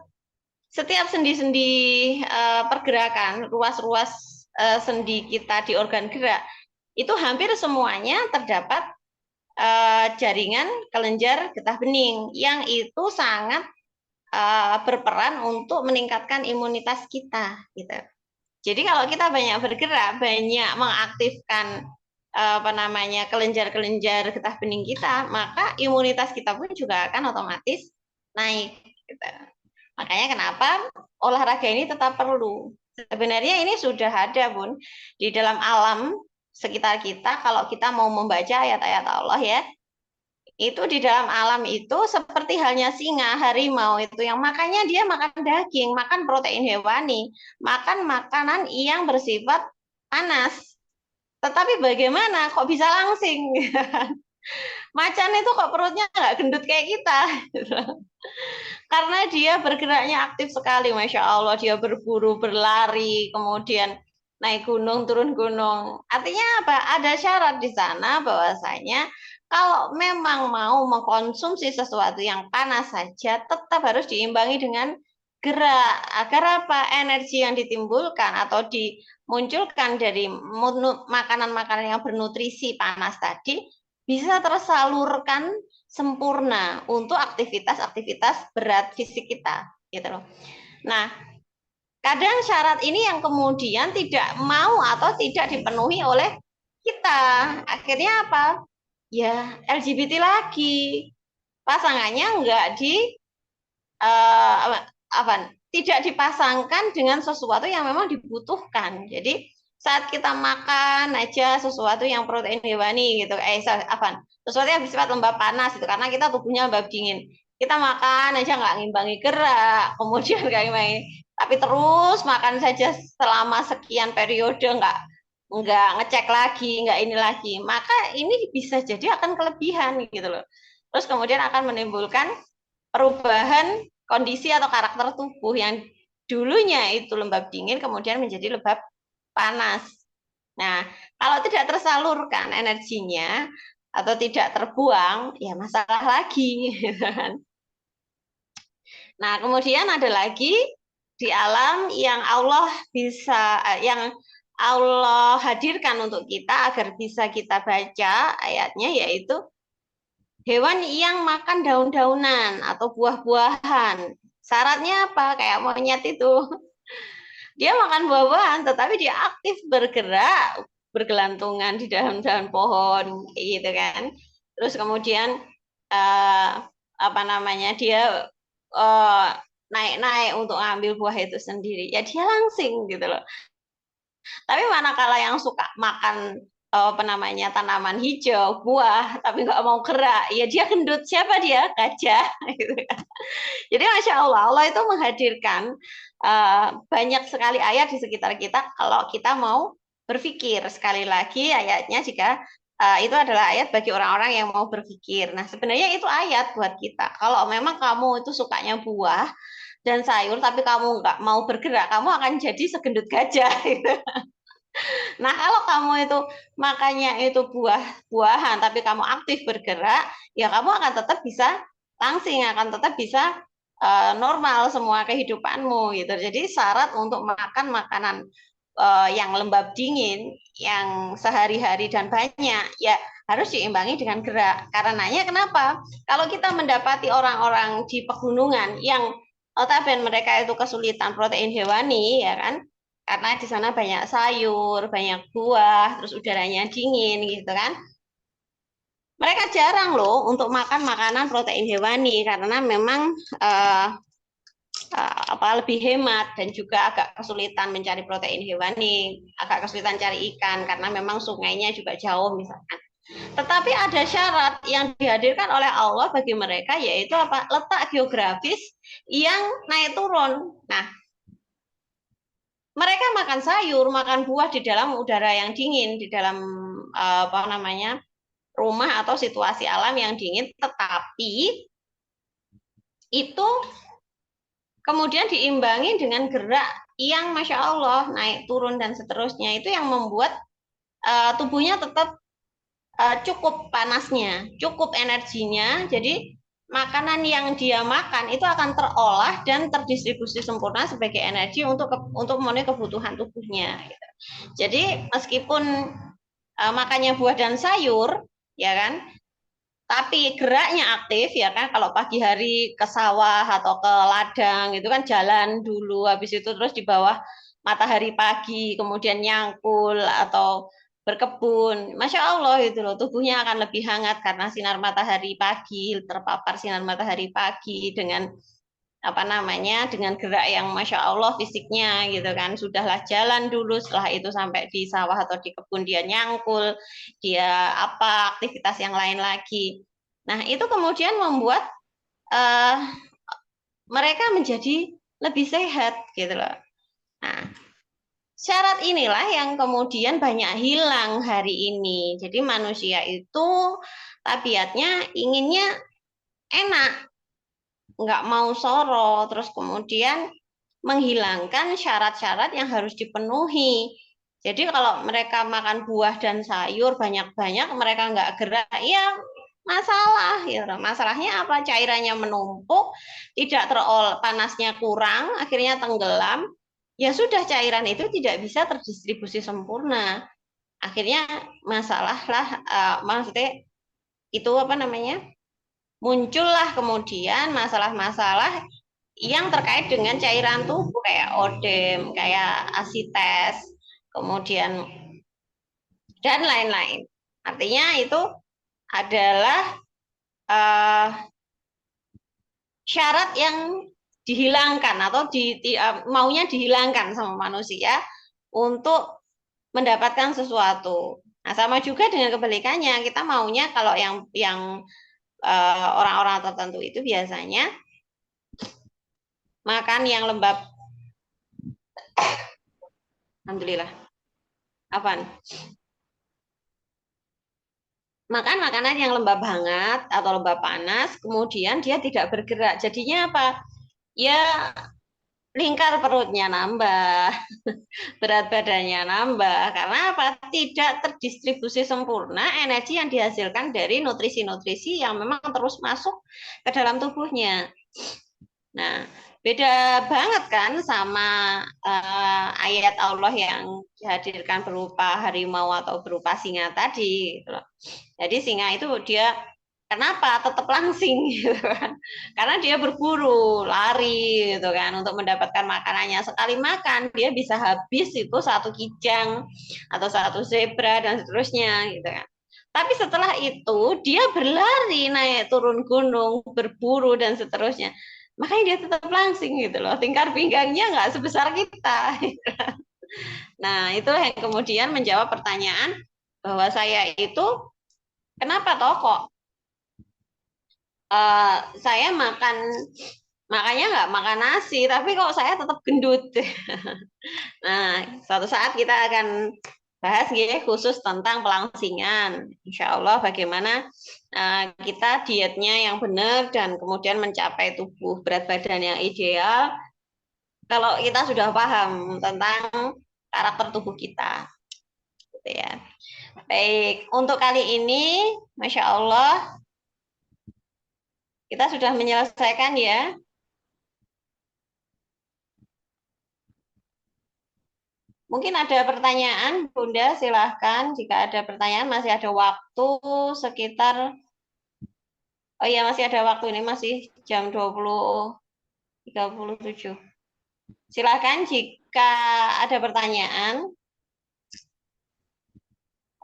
setiap sendi-sendi pergerakan, ruas-ruas sendi kita di organ gerak, itu hampir semuanya terdapat jaringan kelenjar getah bening yang itu sangat berperan untuk meningkatkan imunitas kita gitu. Jadi kalau kita banyak bergerak, banyak mengaktifkan kelenjar-kelenjar getah bening kita, maka imunitas kita pun juga akan otomatis naik gitu. Makanya kenapa olahraga ini tetap perlu. Sebenarnya ini sudah ada, Bun, di dalam alam sekitar kita. Kalau kita mau membaca ayat-ayat Allah ya, itu di dalam alam itu seperti halnya singa, harimau itu yang makannya dia makan daging, makan protein hewani, makan makanan yang bersifat panas. Tetapi bagaimana kok bisa langsing? Macan itu kok perutnya nggak gendut kayak kita? Karena dia bergeraknya aktif sekali, Masya Allah. Dia berburu, berlari, kemudian naik gunung, turun gunung. Artinya apa? Ada syarat di sana bahwasanya kalau memang mau mengkonsumsi sesuatu yang panas saja, tetap harus diimbangi dengan gerak. Agar apa? Energi yang ditimbulkan atau dimunculkan dari makanan-makanan yang bernutrisi panas tadi bisa tersalurkan sempurna untuk aktivitas-aktivitas berat fisik kita, gitu loh. Nah, kadang syarat ini yang kemudian tidak mau atau tidak dipenuhi oleh kita. Akhirnya apa? Ya LGBT lagi. Pasangannya enggak tidak dipasangkan dengan sesuatu yang memang dibutuhkan. Jadi saat kita makan aja sesuatu yang protein hewani gitu, sesuatu yang bersifat lembab panas itu karena kita tubuhnya lembab dingin. Kita makan aja nggak ngimbangi gerak, kemudian nggak ngimbangi, tapi terus makan saja selama sekian periode nggak ngecek lagi, nggak ini lagi, maka ini bisa jadi akan kelebihan gitu loh. Terus kemudian akan menimbulkan perubahan kondisi atau karakter tubuh yang dulunya itu lembab dingin kemudian menjadi lembab panas. Nah, kalau tidak tersalurkan energinya atau tidak terbuang, ya masalah lagi. Nah, kemudian ada lagi di alam yang Allah hadirkan untuk kita agar bisa kita baca ayatnya, yaitu hewan yang makan daun-daunan atau buah-buahan. Syaratnya apa? Kayak monyet itu. Dia makan buah-buahan, tetapi dia aktif bergerak, bergelantungan di dalam pohon, gitu kan. Terus kemudian dia naik-naik untuk ngambil buah itu sendiri. Ya dia langsing gitu loh. Tapi manakala yang suka makan tanaman hijau, buah, tapi nggak mau gerak, ya dia gendut. Siapa dia? Gajah. Jadi Masya Allah, Allah itu menghadirkan banyak sekali ayat di sekitar kita kalau kita mau berpikir. Sekali lagi ayatnya jika itu adalah ayat bagi orang-orang yang mau berpikir. Nah sebenarnya itu ayat buat kita. Kalau memang kamu itu sukanya buah dan sayur, tapi kamu nggak mau bergerak, kamu akan jadi segendut gajah. Nah kalau kamu itu makannya itu buah-buahan, tapi kamu aktif bergerak, ya kamu akan tetap bisa langsing, akan tetap bisa normal semua kehidupanmu gitu. Jadi syarat untuk makan makanan yang lembab dingin, yang sehari-hari dan banyak, ya harus diimbangi dengan gerak. Karenanya kenapa? Kalau kita mendapati orang-orang di pegunungan yang notabene mereka itu kesulitan protein hewani, ya kan? karena di sana banyak sayur, banyak buah, terus udaranya dingin gitu kan. Mereka jarang loh untuk makan makanan protein hewani karena memang lebih hemat dan juga agak kesulitan mencari protein hewani, agak kesulitan cari ikan karena memang sungainya juga jauh misalkan. Tetapi ada syarat yang dihadirkan oleh Allah bagi mereka, yaitu apa? Letak geografis yang naik turun. Nah, mereka makan sayur, makan buah di dalam udara yang dingin, di dalam rumah atau situasi alam yang dingin, tetapi itu kemudian diimbangi dengan gerak yang Masya Allah naik turun dan seterusnya. Itu yang membuat tubuhnya tetap cukup panasnya, cukup energinya. Jadi makanan yang dia makan itu akan terolah dan terdistribusi sempurna sebagai energi untuk memenuhi kebutuhan tubuhnya. Gitu. Jadi meskipun makannya buah dan sayur, ya kan, tapi geraknya aktif, ya kan. Kalau pagi hari ke sawah atau ke ladang itu kan jalan dulu, habis itu terus di bawah matahari pagi, kemudian nyangkul atau berkebun, Masya Allah itu loh, tubuhnya akan lebih hangat karena sinar matahari pagi, terpapar sinar matahari pagi dengan dengan gerak yang Masya Allah fisiknya gitu kan. Sudahlah jalan dulu, setelah itu sampai di sawah atau di kebun dia nyangkul, dia aktivitas yang lain lagi. Nah itu kemudian membuat mereka menjadi lebih sehat gitu loh. Nah, syarat inilah yang kemudian banyak hilang hari ini. Jadi manusia itu tabiatnya inginnya enak, nggak mau soro, terus kemudian menghilangkan syarat-syarat yang harus dipenuhi. Jadi kalau mereka makan buah dan sayur banyak-banyak, mereka nggak gerak, ya masalah. Ya. Masalahnya apa? Cairannya menumpuk, tidak panasnya kurang, akhirnya tenggelam. Ya sudah, cairan itu tidak bisa terdistribusi sempurna. Akhirnya masalah lah, maksudnya itu muncullah kemudian masalah-masalah yang terkait dengan cairan tubuh kayak odem, kayak asites, kemudian dan lain-lain. Artinya itu adalah syarat yang dihilangkan atau maunya dihilangkan sama manusia untuk mendapatkan sesuatu. Nah, sama juga dengan kebalikannya, kita maunya kalau yang orang-orang tertentu itu biasanya makan yang lembab. Alhamdulillah. Apaan? Makan makanan yang lembab hangat atau lembab panas, kemudian dia tidak bergerak. Jadinya apa? Ya lingkar perutnya nambah, berat badannya nambah. Karena apa? Tidak terdistribusi sempurna energi yang dihasilkan dari nutrisi-nutrisi yang memang terus masuk ke dalam tubuhnya. Nah, beda banget kan sama ayat Allah yang dihadirkan berupa harimau atau berupa singa tadi. Gitu loh. Jadi singa itu dia kenapa tetap langsing gitu kan? Karena dia berburu, lari gitu kan untuk mendapatkan makanannya. Sekali makan dia bisa habis itu 1 kijang atau 1 zebra dan seterusnya gitu kan. Tapi setelah itu dia berlari naik turun gunung, berburu dan seterusnya. Makanya dia tetap langsing gitu loh. Tingkar pinggangnya nggak sebesar kita. Nah, itulah yang kemudian menjawab pertanyaan bahwa saya itu kenapa toh kok saya makannya nggak makan nasi, tapi kok saya tetap gendut. Nah, suatu saat kita akan bahas khusus tentang pelangsingan. Insya Allah bagaimana kita dietnya yang benar dan kemudian mencapai tubuh berat badan yang ideal kalau kita sudah paham tentang karakter tubuh kita. Gitu ya. Baik, untuk kali ini, Masya Allah, kita sudah menyelesaikan ya. Mungkin ada pertanyaan, Bunda, silahkan. Jika ada pertanyaan, masih ada waktu sekitar, oh iya masih ada waktu, ini masih jam 20.37. Silahkan jika ada pertanyaan,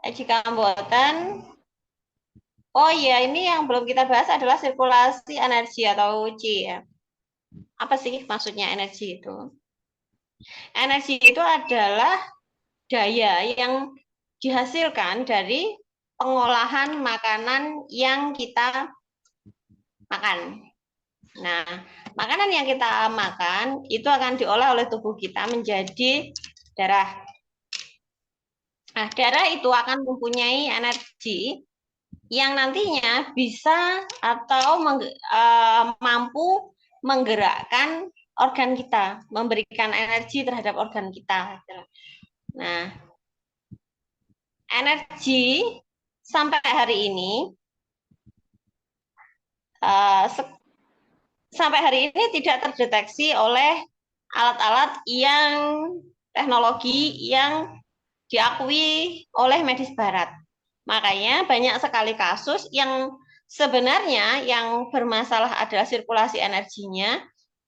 jika mboten, oh iya, ini yang belum kita bahas adalah sirkulasi energi atau Qi ya. Apa sih maksudnya energi itu? Energi itu adalah daya yang dihasilkan dari pengolahan makanan yang kita makan. Nah, makanan yang kita makan itu akan diolah oleh tubuh kita menjadi darah. Nah, darah itu akan mempunyai energi yang nantinya bisa atau mampu menggerakkan organ kita, memberikan energi terhadap organ kita. Nah, energi sampai hari ini tidak terdeteksi oleh alat-alat yang teknologi yang diakui oleh medis barat. Makanya banyak sekali kasus yang sebenarnya yang bermasalah adalah sirkulasi energinya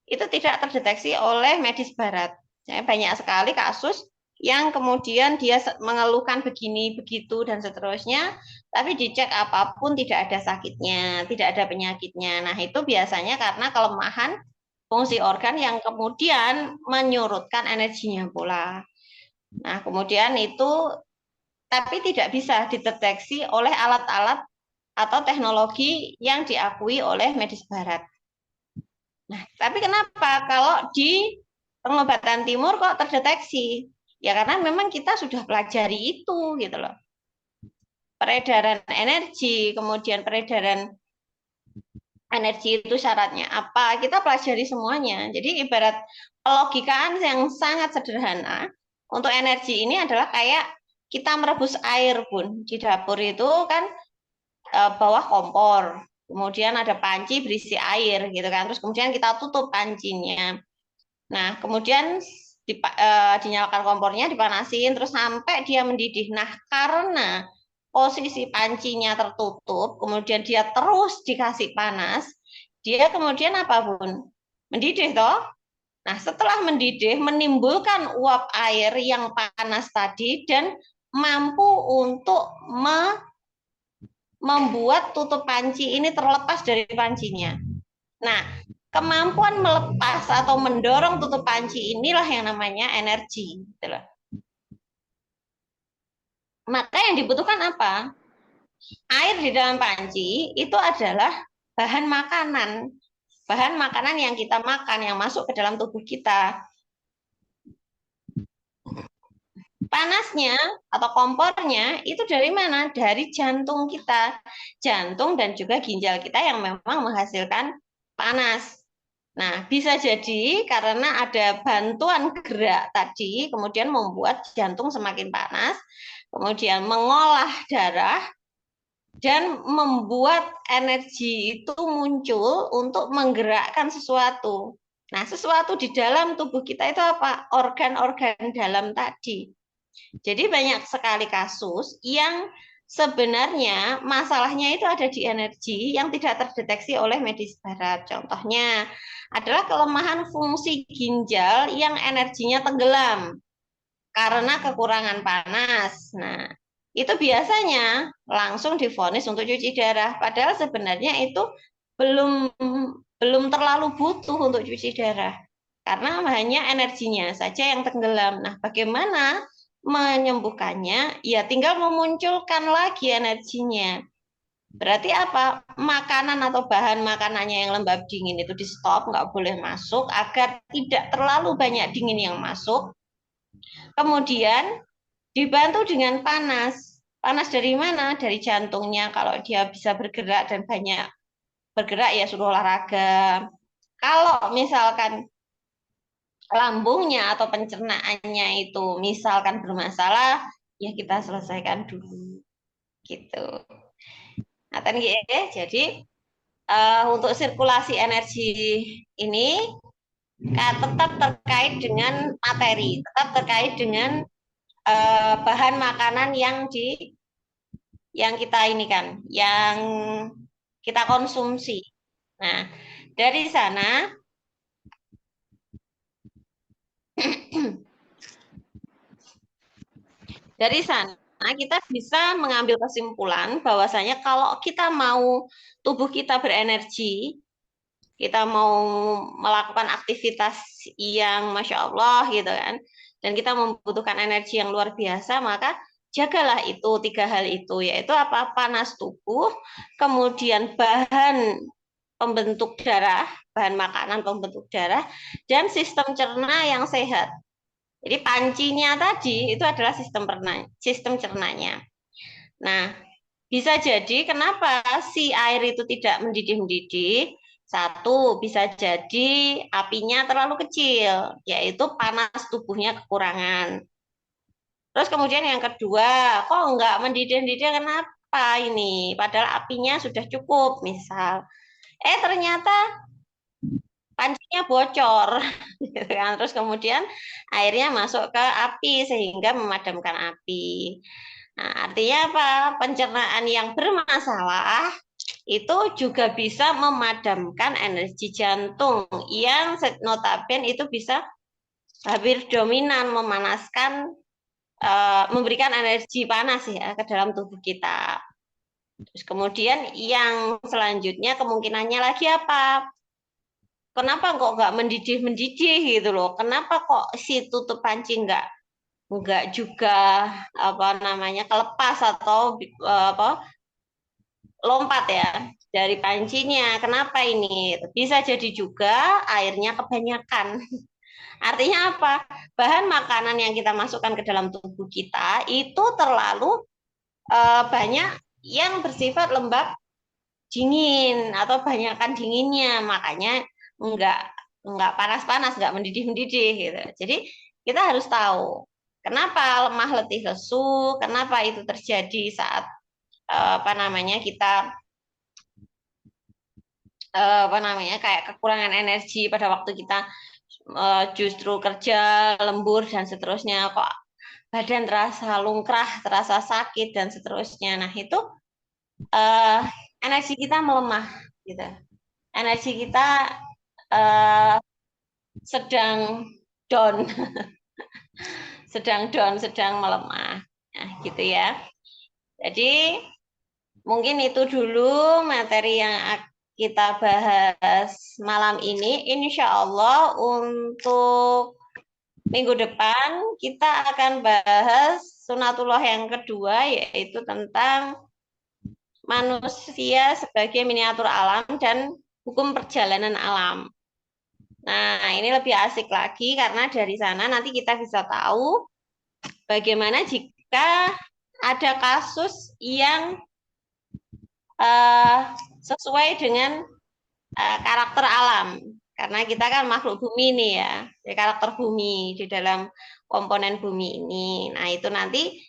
itu tidak terdeteksi oleh medis barat. Banyak sekali kasus yang kemudian dia mengeluhkan begini, begitu, dan seterusnya, tapi dicek apapun tidak ada sakitnya, tidak ada penyakitnya. Nah, itu biasanya karena kelemahan fungsi organ yang kemudian menyurutkan energinya pula. Nah, kemudian itu tapi tidak bisa dideteksi oleh alat-alat atau teknologi yang diakui oleh medis barat. Nah, tapi kenapa kalau di pengobatan timur kok terdeteksi? Ya karena memang kita sudah pelajari itu gitu loh. Peredaran energi, kemudian peredaran energi itu syaratnya apa? Kita pelajari semuanya. Jadi ibarat logikaan yang sangat sederhana untuk energi ini adalah kayak kita merebus air pun di dapur itu kan bawah kompor, kemudian ada panci berisi air gitu kan, terus kemudian kita tutup pancinya. Nah, kemudian dinyalakan kompornya, dipanasin, terus sampai dia mendidih. Nah, karena posisi pancinya tertutup, kemudian dia terus dikasih panas, dia kemudian apa Bun? Mendidih toh? Nah, setelah mendidih, menimbulkan uap air yang panas tadi dan mampu untuk membuat tutup panci ini terlepas dari pancinya. Nah, kemampuan melepas atau mendorong tutup panci inilah yang namanya energi. Maka yang dibutuhkan apa? Air di dalam panci itu adalah bahan makanan. Bahan makanan yang kita makan, yang masuk ke dalam tubuh kita. Panasnya atau kompornya itu dari mana? Dari jantung kita. Jantung dan juga ginjal kita yang memang menghasilkan panas. Nah, bisa jadi karena ada bantuan gerak tadi, kemudian membuat jantung semakin panas, kemudian mengolah darah, dan membuat energi itu muncul untuk menggerakkan sesuatu. Nah, sesuatu di dalam tubuh kita itu apa? Organ-organ dalam tadi. Jadi banyak sekali kasus yang sebenarnya masalahnya itu ada di energi yang tidak terdeteksi oleh medis barat. Contohnya adalah kelemahan fungsi ginjal yang energinya tenggelam karena kekurangan panas. Nah, itu biasanya langsung divonis untuk cuci darah. Padahal sebenarnya itu belum terlalu butuh untuk cuci darah. Karena hanya energinya saja yang tenggelam. Nah, bagaimana menyembuhkannya? Ya tinggal memunculkan lagi energinya. Berarti apa? Makanan atau bahan makanannya yang lembab dingin itu di stop, nggak boleh masuk agar tidak terlalu banyak dingin yang masuk. Kemudian dibantu dengan panas. Panas dari mana? Dari jantungnya. Kalau dia bisa bergerak dan banyak bergerak ya suruh olahraga. Kalau misalkan lambungnya atau pencernaannya itu misalkan bermasalah, ya kita selesaikan dulu. Gitu. Nah, jadi untuk sirkulasi energi ini tetap terkait dengan materi, tetap terkait dengan bahan makanan yang kita ini kan, yang kita konsumsi. Nah, dari sana Dari sana kita bisa mengambil kesimpulan bahwasanya kalau kita mau tubuh kita berenergi, kita mau melakukan aktivitas yang Masya Allah gitu kan, dan kita membutuhkan energi yang luar biasa, maka jagalah itu 3 hal itu, yaitu apa? Panas tubuh, kemudian bahan pembentuk darah, bahan makanan pembentuk darah, dan sistem cerna yang sehat. Jadi pancinya tadi itu adalah sistem cernanya. Nah, bisa jadi kenapa si air itu tidak mendidih-mendidih? Satu, bisa jadi apinya terlalu kecil, yaitu panas tubuhnya kekurangan. Terus kemudian yang kedua, kok nggak mendidih-mendidih, kenapa ini? Padahal apinya sudah cukup, misal. Ternyata pancinya bocor, gitu kan. Terus kemudian airnya masuk ke api sehingga memadamkan api. Nah, artinya apa? Pencernaan yang bermasalah itu juga bisa memadamkan energi jantung yang notabene itu bisa hampir dominan memanaskan, memberikan energi panas ya ke dalam tubuh kita. Terus kemudian yang selanjutnya kemungkinannya lagi apa? Kenapa kok nggak mendidih gitu loh? Kenapa kok si tutup panci nggak juga apa namanya kelepas atau apa lompat ya dari pancinya? Kenapa ini? Bisa jadi juga airnya kebanyakan. Artinya apa? Bahan makanan yang kita masukkan ke dalam tubuh kita itu terlalu banyak yang bersifat lembab dingin atau banyakkan dinginnya, makanya nggak panas-panas, nggak mendidih-mendidih gitu. Jadi kita harus tahu kenapa lemah letih lesu, kenapa itu terjadi saat apa namanya kita apa namanya kayak kekurangan energi pada waktu kita justru kerja lembur dan seterusnya, kok badan terasa lungkrah, terasa sakit dan seterusnya. Nah itu energi kita melemah gitu. Energi kita sedang down, sedang melemah. Nah, gitu ya. Jadi mungkin itu dulu materi yang kita bahas malam ini. Insya Allah untuk minggu depan kita akan bahas sunatullah yang kedua, yaitu tentang manusia sebagai miniatur alam dan hukum perjalanan alam. Nah, ini lebih asik lagi karena dari sana nanti kita bisa tahu bagaimana jika ada kasus yang sesuai dengan karakter alam. Karena kita kan makhluk bumi nih ya, karakter bumi di dalam komponen bumi ini. Nah, itu nanti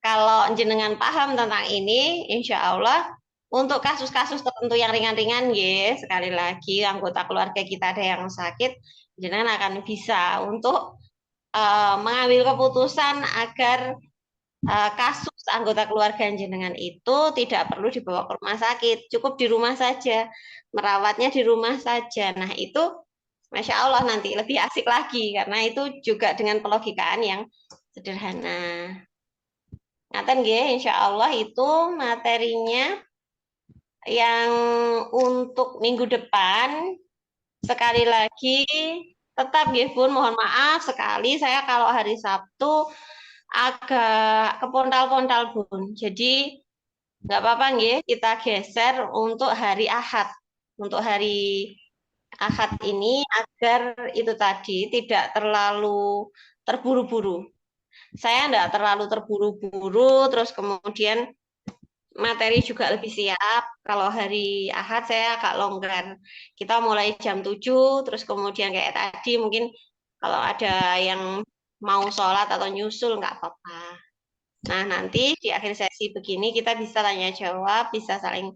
kalau jenengan paham tentang ini, insya Allah untuk kasus-kasus tertentu yang ringan-ringan, ya, sekali lagi anggota keluarga kita ada yang sakit, jenengan akan bisa untuk mengambil keputusan agar kasus anggota keluarga jenengan itu tidak perlu dibawa ke rumah sakit, cukup di rumah saja, merawatnya di rumah saja. Nah itu, Masya Allah nanti lebih asik lagi, karena itu juga dengan pelogikaan yang sederhana. Ngaten nggih, insya Allah itu materinya yang untuk minggu depan. Sekali lagi tetap nggih Bun, mohon maaf sekali saya kalau hari Sabtu agak kepontal-pontal Bun. Jadi nggak apa-apa nggih, kita geser untuk hari Ahad. Untuk hari Ahad ini agar itu tadi tidak terlalu terburu-buru. Saya enggak terlalu terburu-buru, terus kemudian materi juga lebih siap. Kalau hari Ahad saya agak longgar. Kita mulai jam 7, terus kemudian kayak tadi mungkin kalau ada yang mau sholat atau nyusul nggak apa-apa. Nah, nanti di akhir sesi begini kita bisa tanya jawab, bisa saling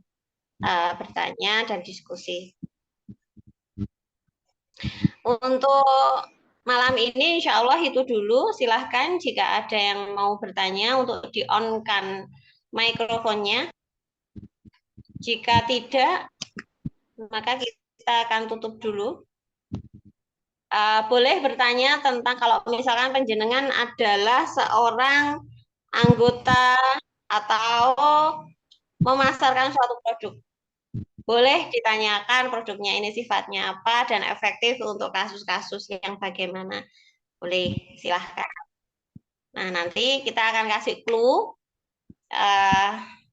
bertanya dan diskusi. Untuk malam ini insya Allah itu dulu. Silahkan jika ada yang mau bertanya untuk di-on-kan mikrofonnya. Jika tidak, maka kita akan tutup dulu. Boleh bertanya tentang kalau misalkan penjenengan adalah seorang anggota atau memasarkan suatu produk. Boleh ditanyakan produknya ini sifatnya apa dan efektif untuk kasus-kasus yang bagaimana. Boleh, silahkan. Nah, nanti kita akan kasih clue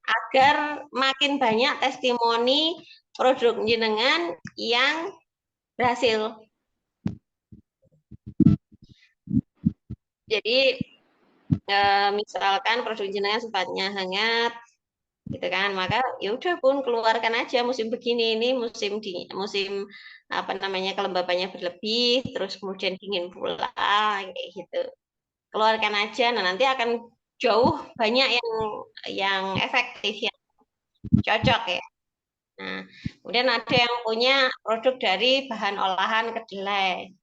agar makin banyak testimoni produk jenengan yang berhasil. Jadi misalkan produk jenengan sifatnya hangat, gitu kan, maka ya udah pun keluarkan aja musim begini, ini musim apa namanya kelembabannya berlebih, terus kemudian dingin pula, kayak gitu. Keluarkan aja, nah nanti akan jauh banyak yang efektif, yang cocok ya. Nah, kemudian ada yang punya produk dari bahan olahan kedelai.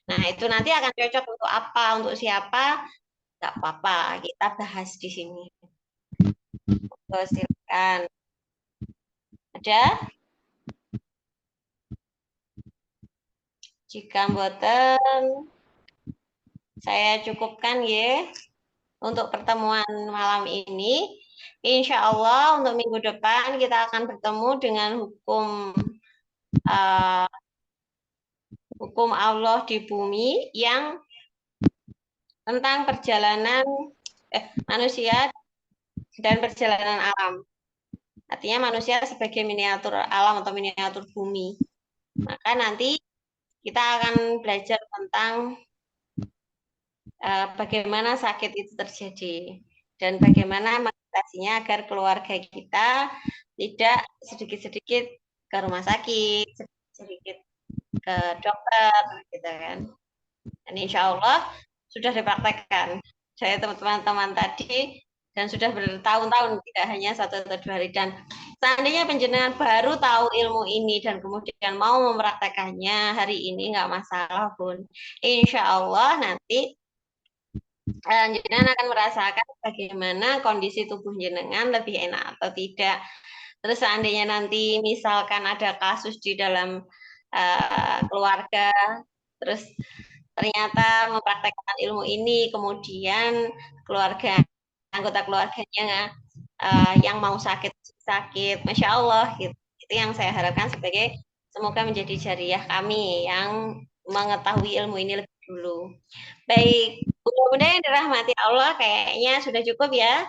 Nah, itu nanti akan cocok untuk apa, untuk siapa, nggak apa-apa, kita bahas di sini. Silakan. Ada? Jika mboten, saya cukupkan ya untuk pertemuan malam ini. Insya Allah untuk minggu depan kita akan bertemu dengan hukum Allah di bumi yang tentang perjalanan manusia dan perjalanan alam. Artinya manusia sebagai miniatur alam atau miniatur bumi. Maka nanti kita akan belajar tentang bagaimana sakit itu terjadi dan bagaimana mengatasinya agar keluarga kita tidak sedikit-sedikit ke rumah sakit, sedikit-sedikit ke dokter, gitu kan. Dan insya Allah sudah dipraktekkan saya teman-teman tadi dan sudah bertahun-tahun, tidak hanya 1 atau 2 hari. Dan seandainya penjenengan baru tahu ilmu ini dan kemudian mau mempraktekannya hari ini, nggak masalah pun. Insya Allah nanti jenengan akan merasakan bagaimana kondisi tubuh jenengan lebih enak atau tidak. Terus seandainya nanti misalkan ada kasus di dalam keluarga, terus ternyata mempraktekkan ilmu ini, kemudian anggota keluarganya yang mau sakit, Masya Allah, gitu. Itu yang saya harapkan semoga menjadi jariah kami yang mengetahui ilmu ini lebih dulu. Baik, mudah-mudahan yang dirahmati Allah, kayaknya sudah cukup ya.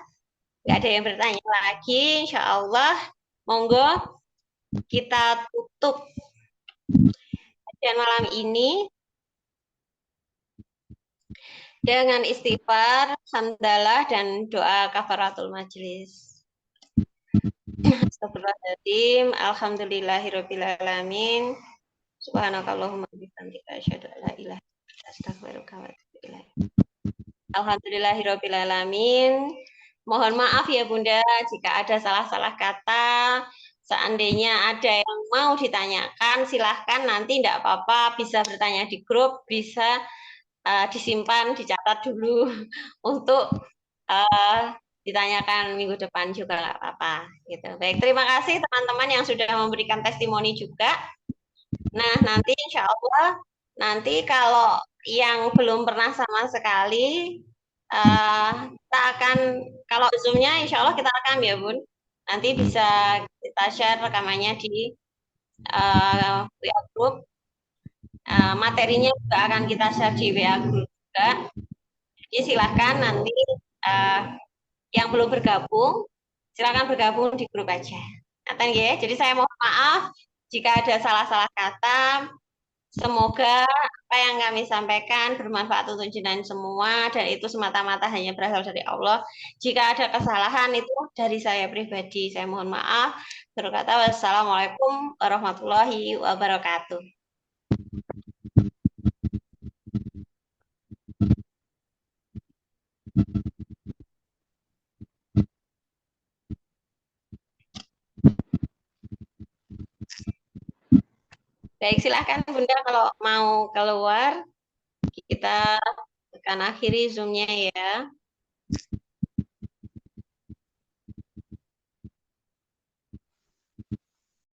Nggak ada yang bertanya lagi, insya Allah. Monggo kita tutup kajian malam ini dengan istighfar, hamdalah, dan doa kafaratul majlis. Astagfirullahaladzim, alhamdulillahirrabbilalamin, subhanakallahumma bihamdika asyhadu an la ilaha illa anta astaghfiruka wa atubu ilaik. Alhamdulillahirrabbilalamin. Mohon maaf ya Bunda jika ada salah-salah kata. Seandainya ada yang mau ditanyakan, silahkan, nanti tidak apa-apa, bisa bertanya di grup, bisa disimpan, dicatat dulu untuk ditanyakan minggu depan juga nggak apa-apa. Gitu. Baik, terima kasih teman-teman yang sudah memberikan testimoni juga. Nah, nanti insya Allah, nanti kalau yang belum pernah sama sekali, kita akan, kalau Zoom-nya insya Allah kita rekam ya Bun. Nanti bisa kita share rekamannya di WA Group. Materinya juga akan kita share di WA Group juga. Jadi silahkan nanti yang belum bergabung, silahkan bergabung di grup aja. Ya. Jadi saya mohon maaf jika ada salah-salah kata. Semoga apa yang kami sampaikan bermanfaat untuk jenengan semua dan itu semata-mata hanya berasal dari Allah. Jika ada kesalahan itu dari saya pribadi, saya mohon maaf. Berkata wassalamualaikum warahmatullahi wabarakatuh. Baik, silahkan Bunda kalau mau keluar, kita akan akhiri Zoom-nya ya.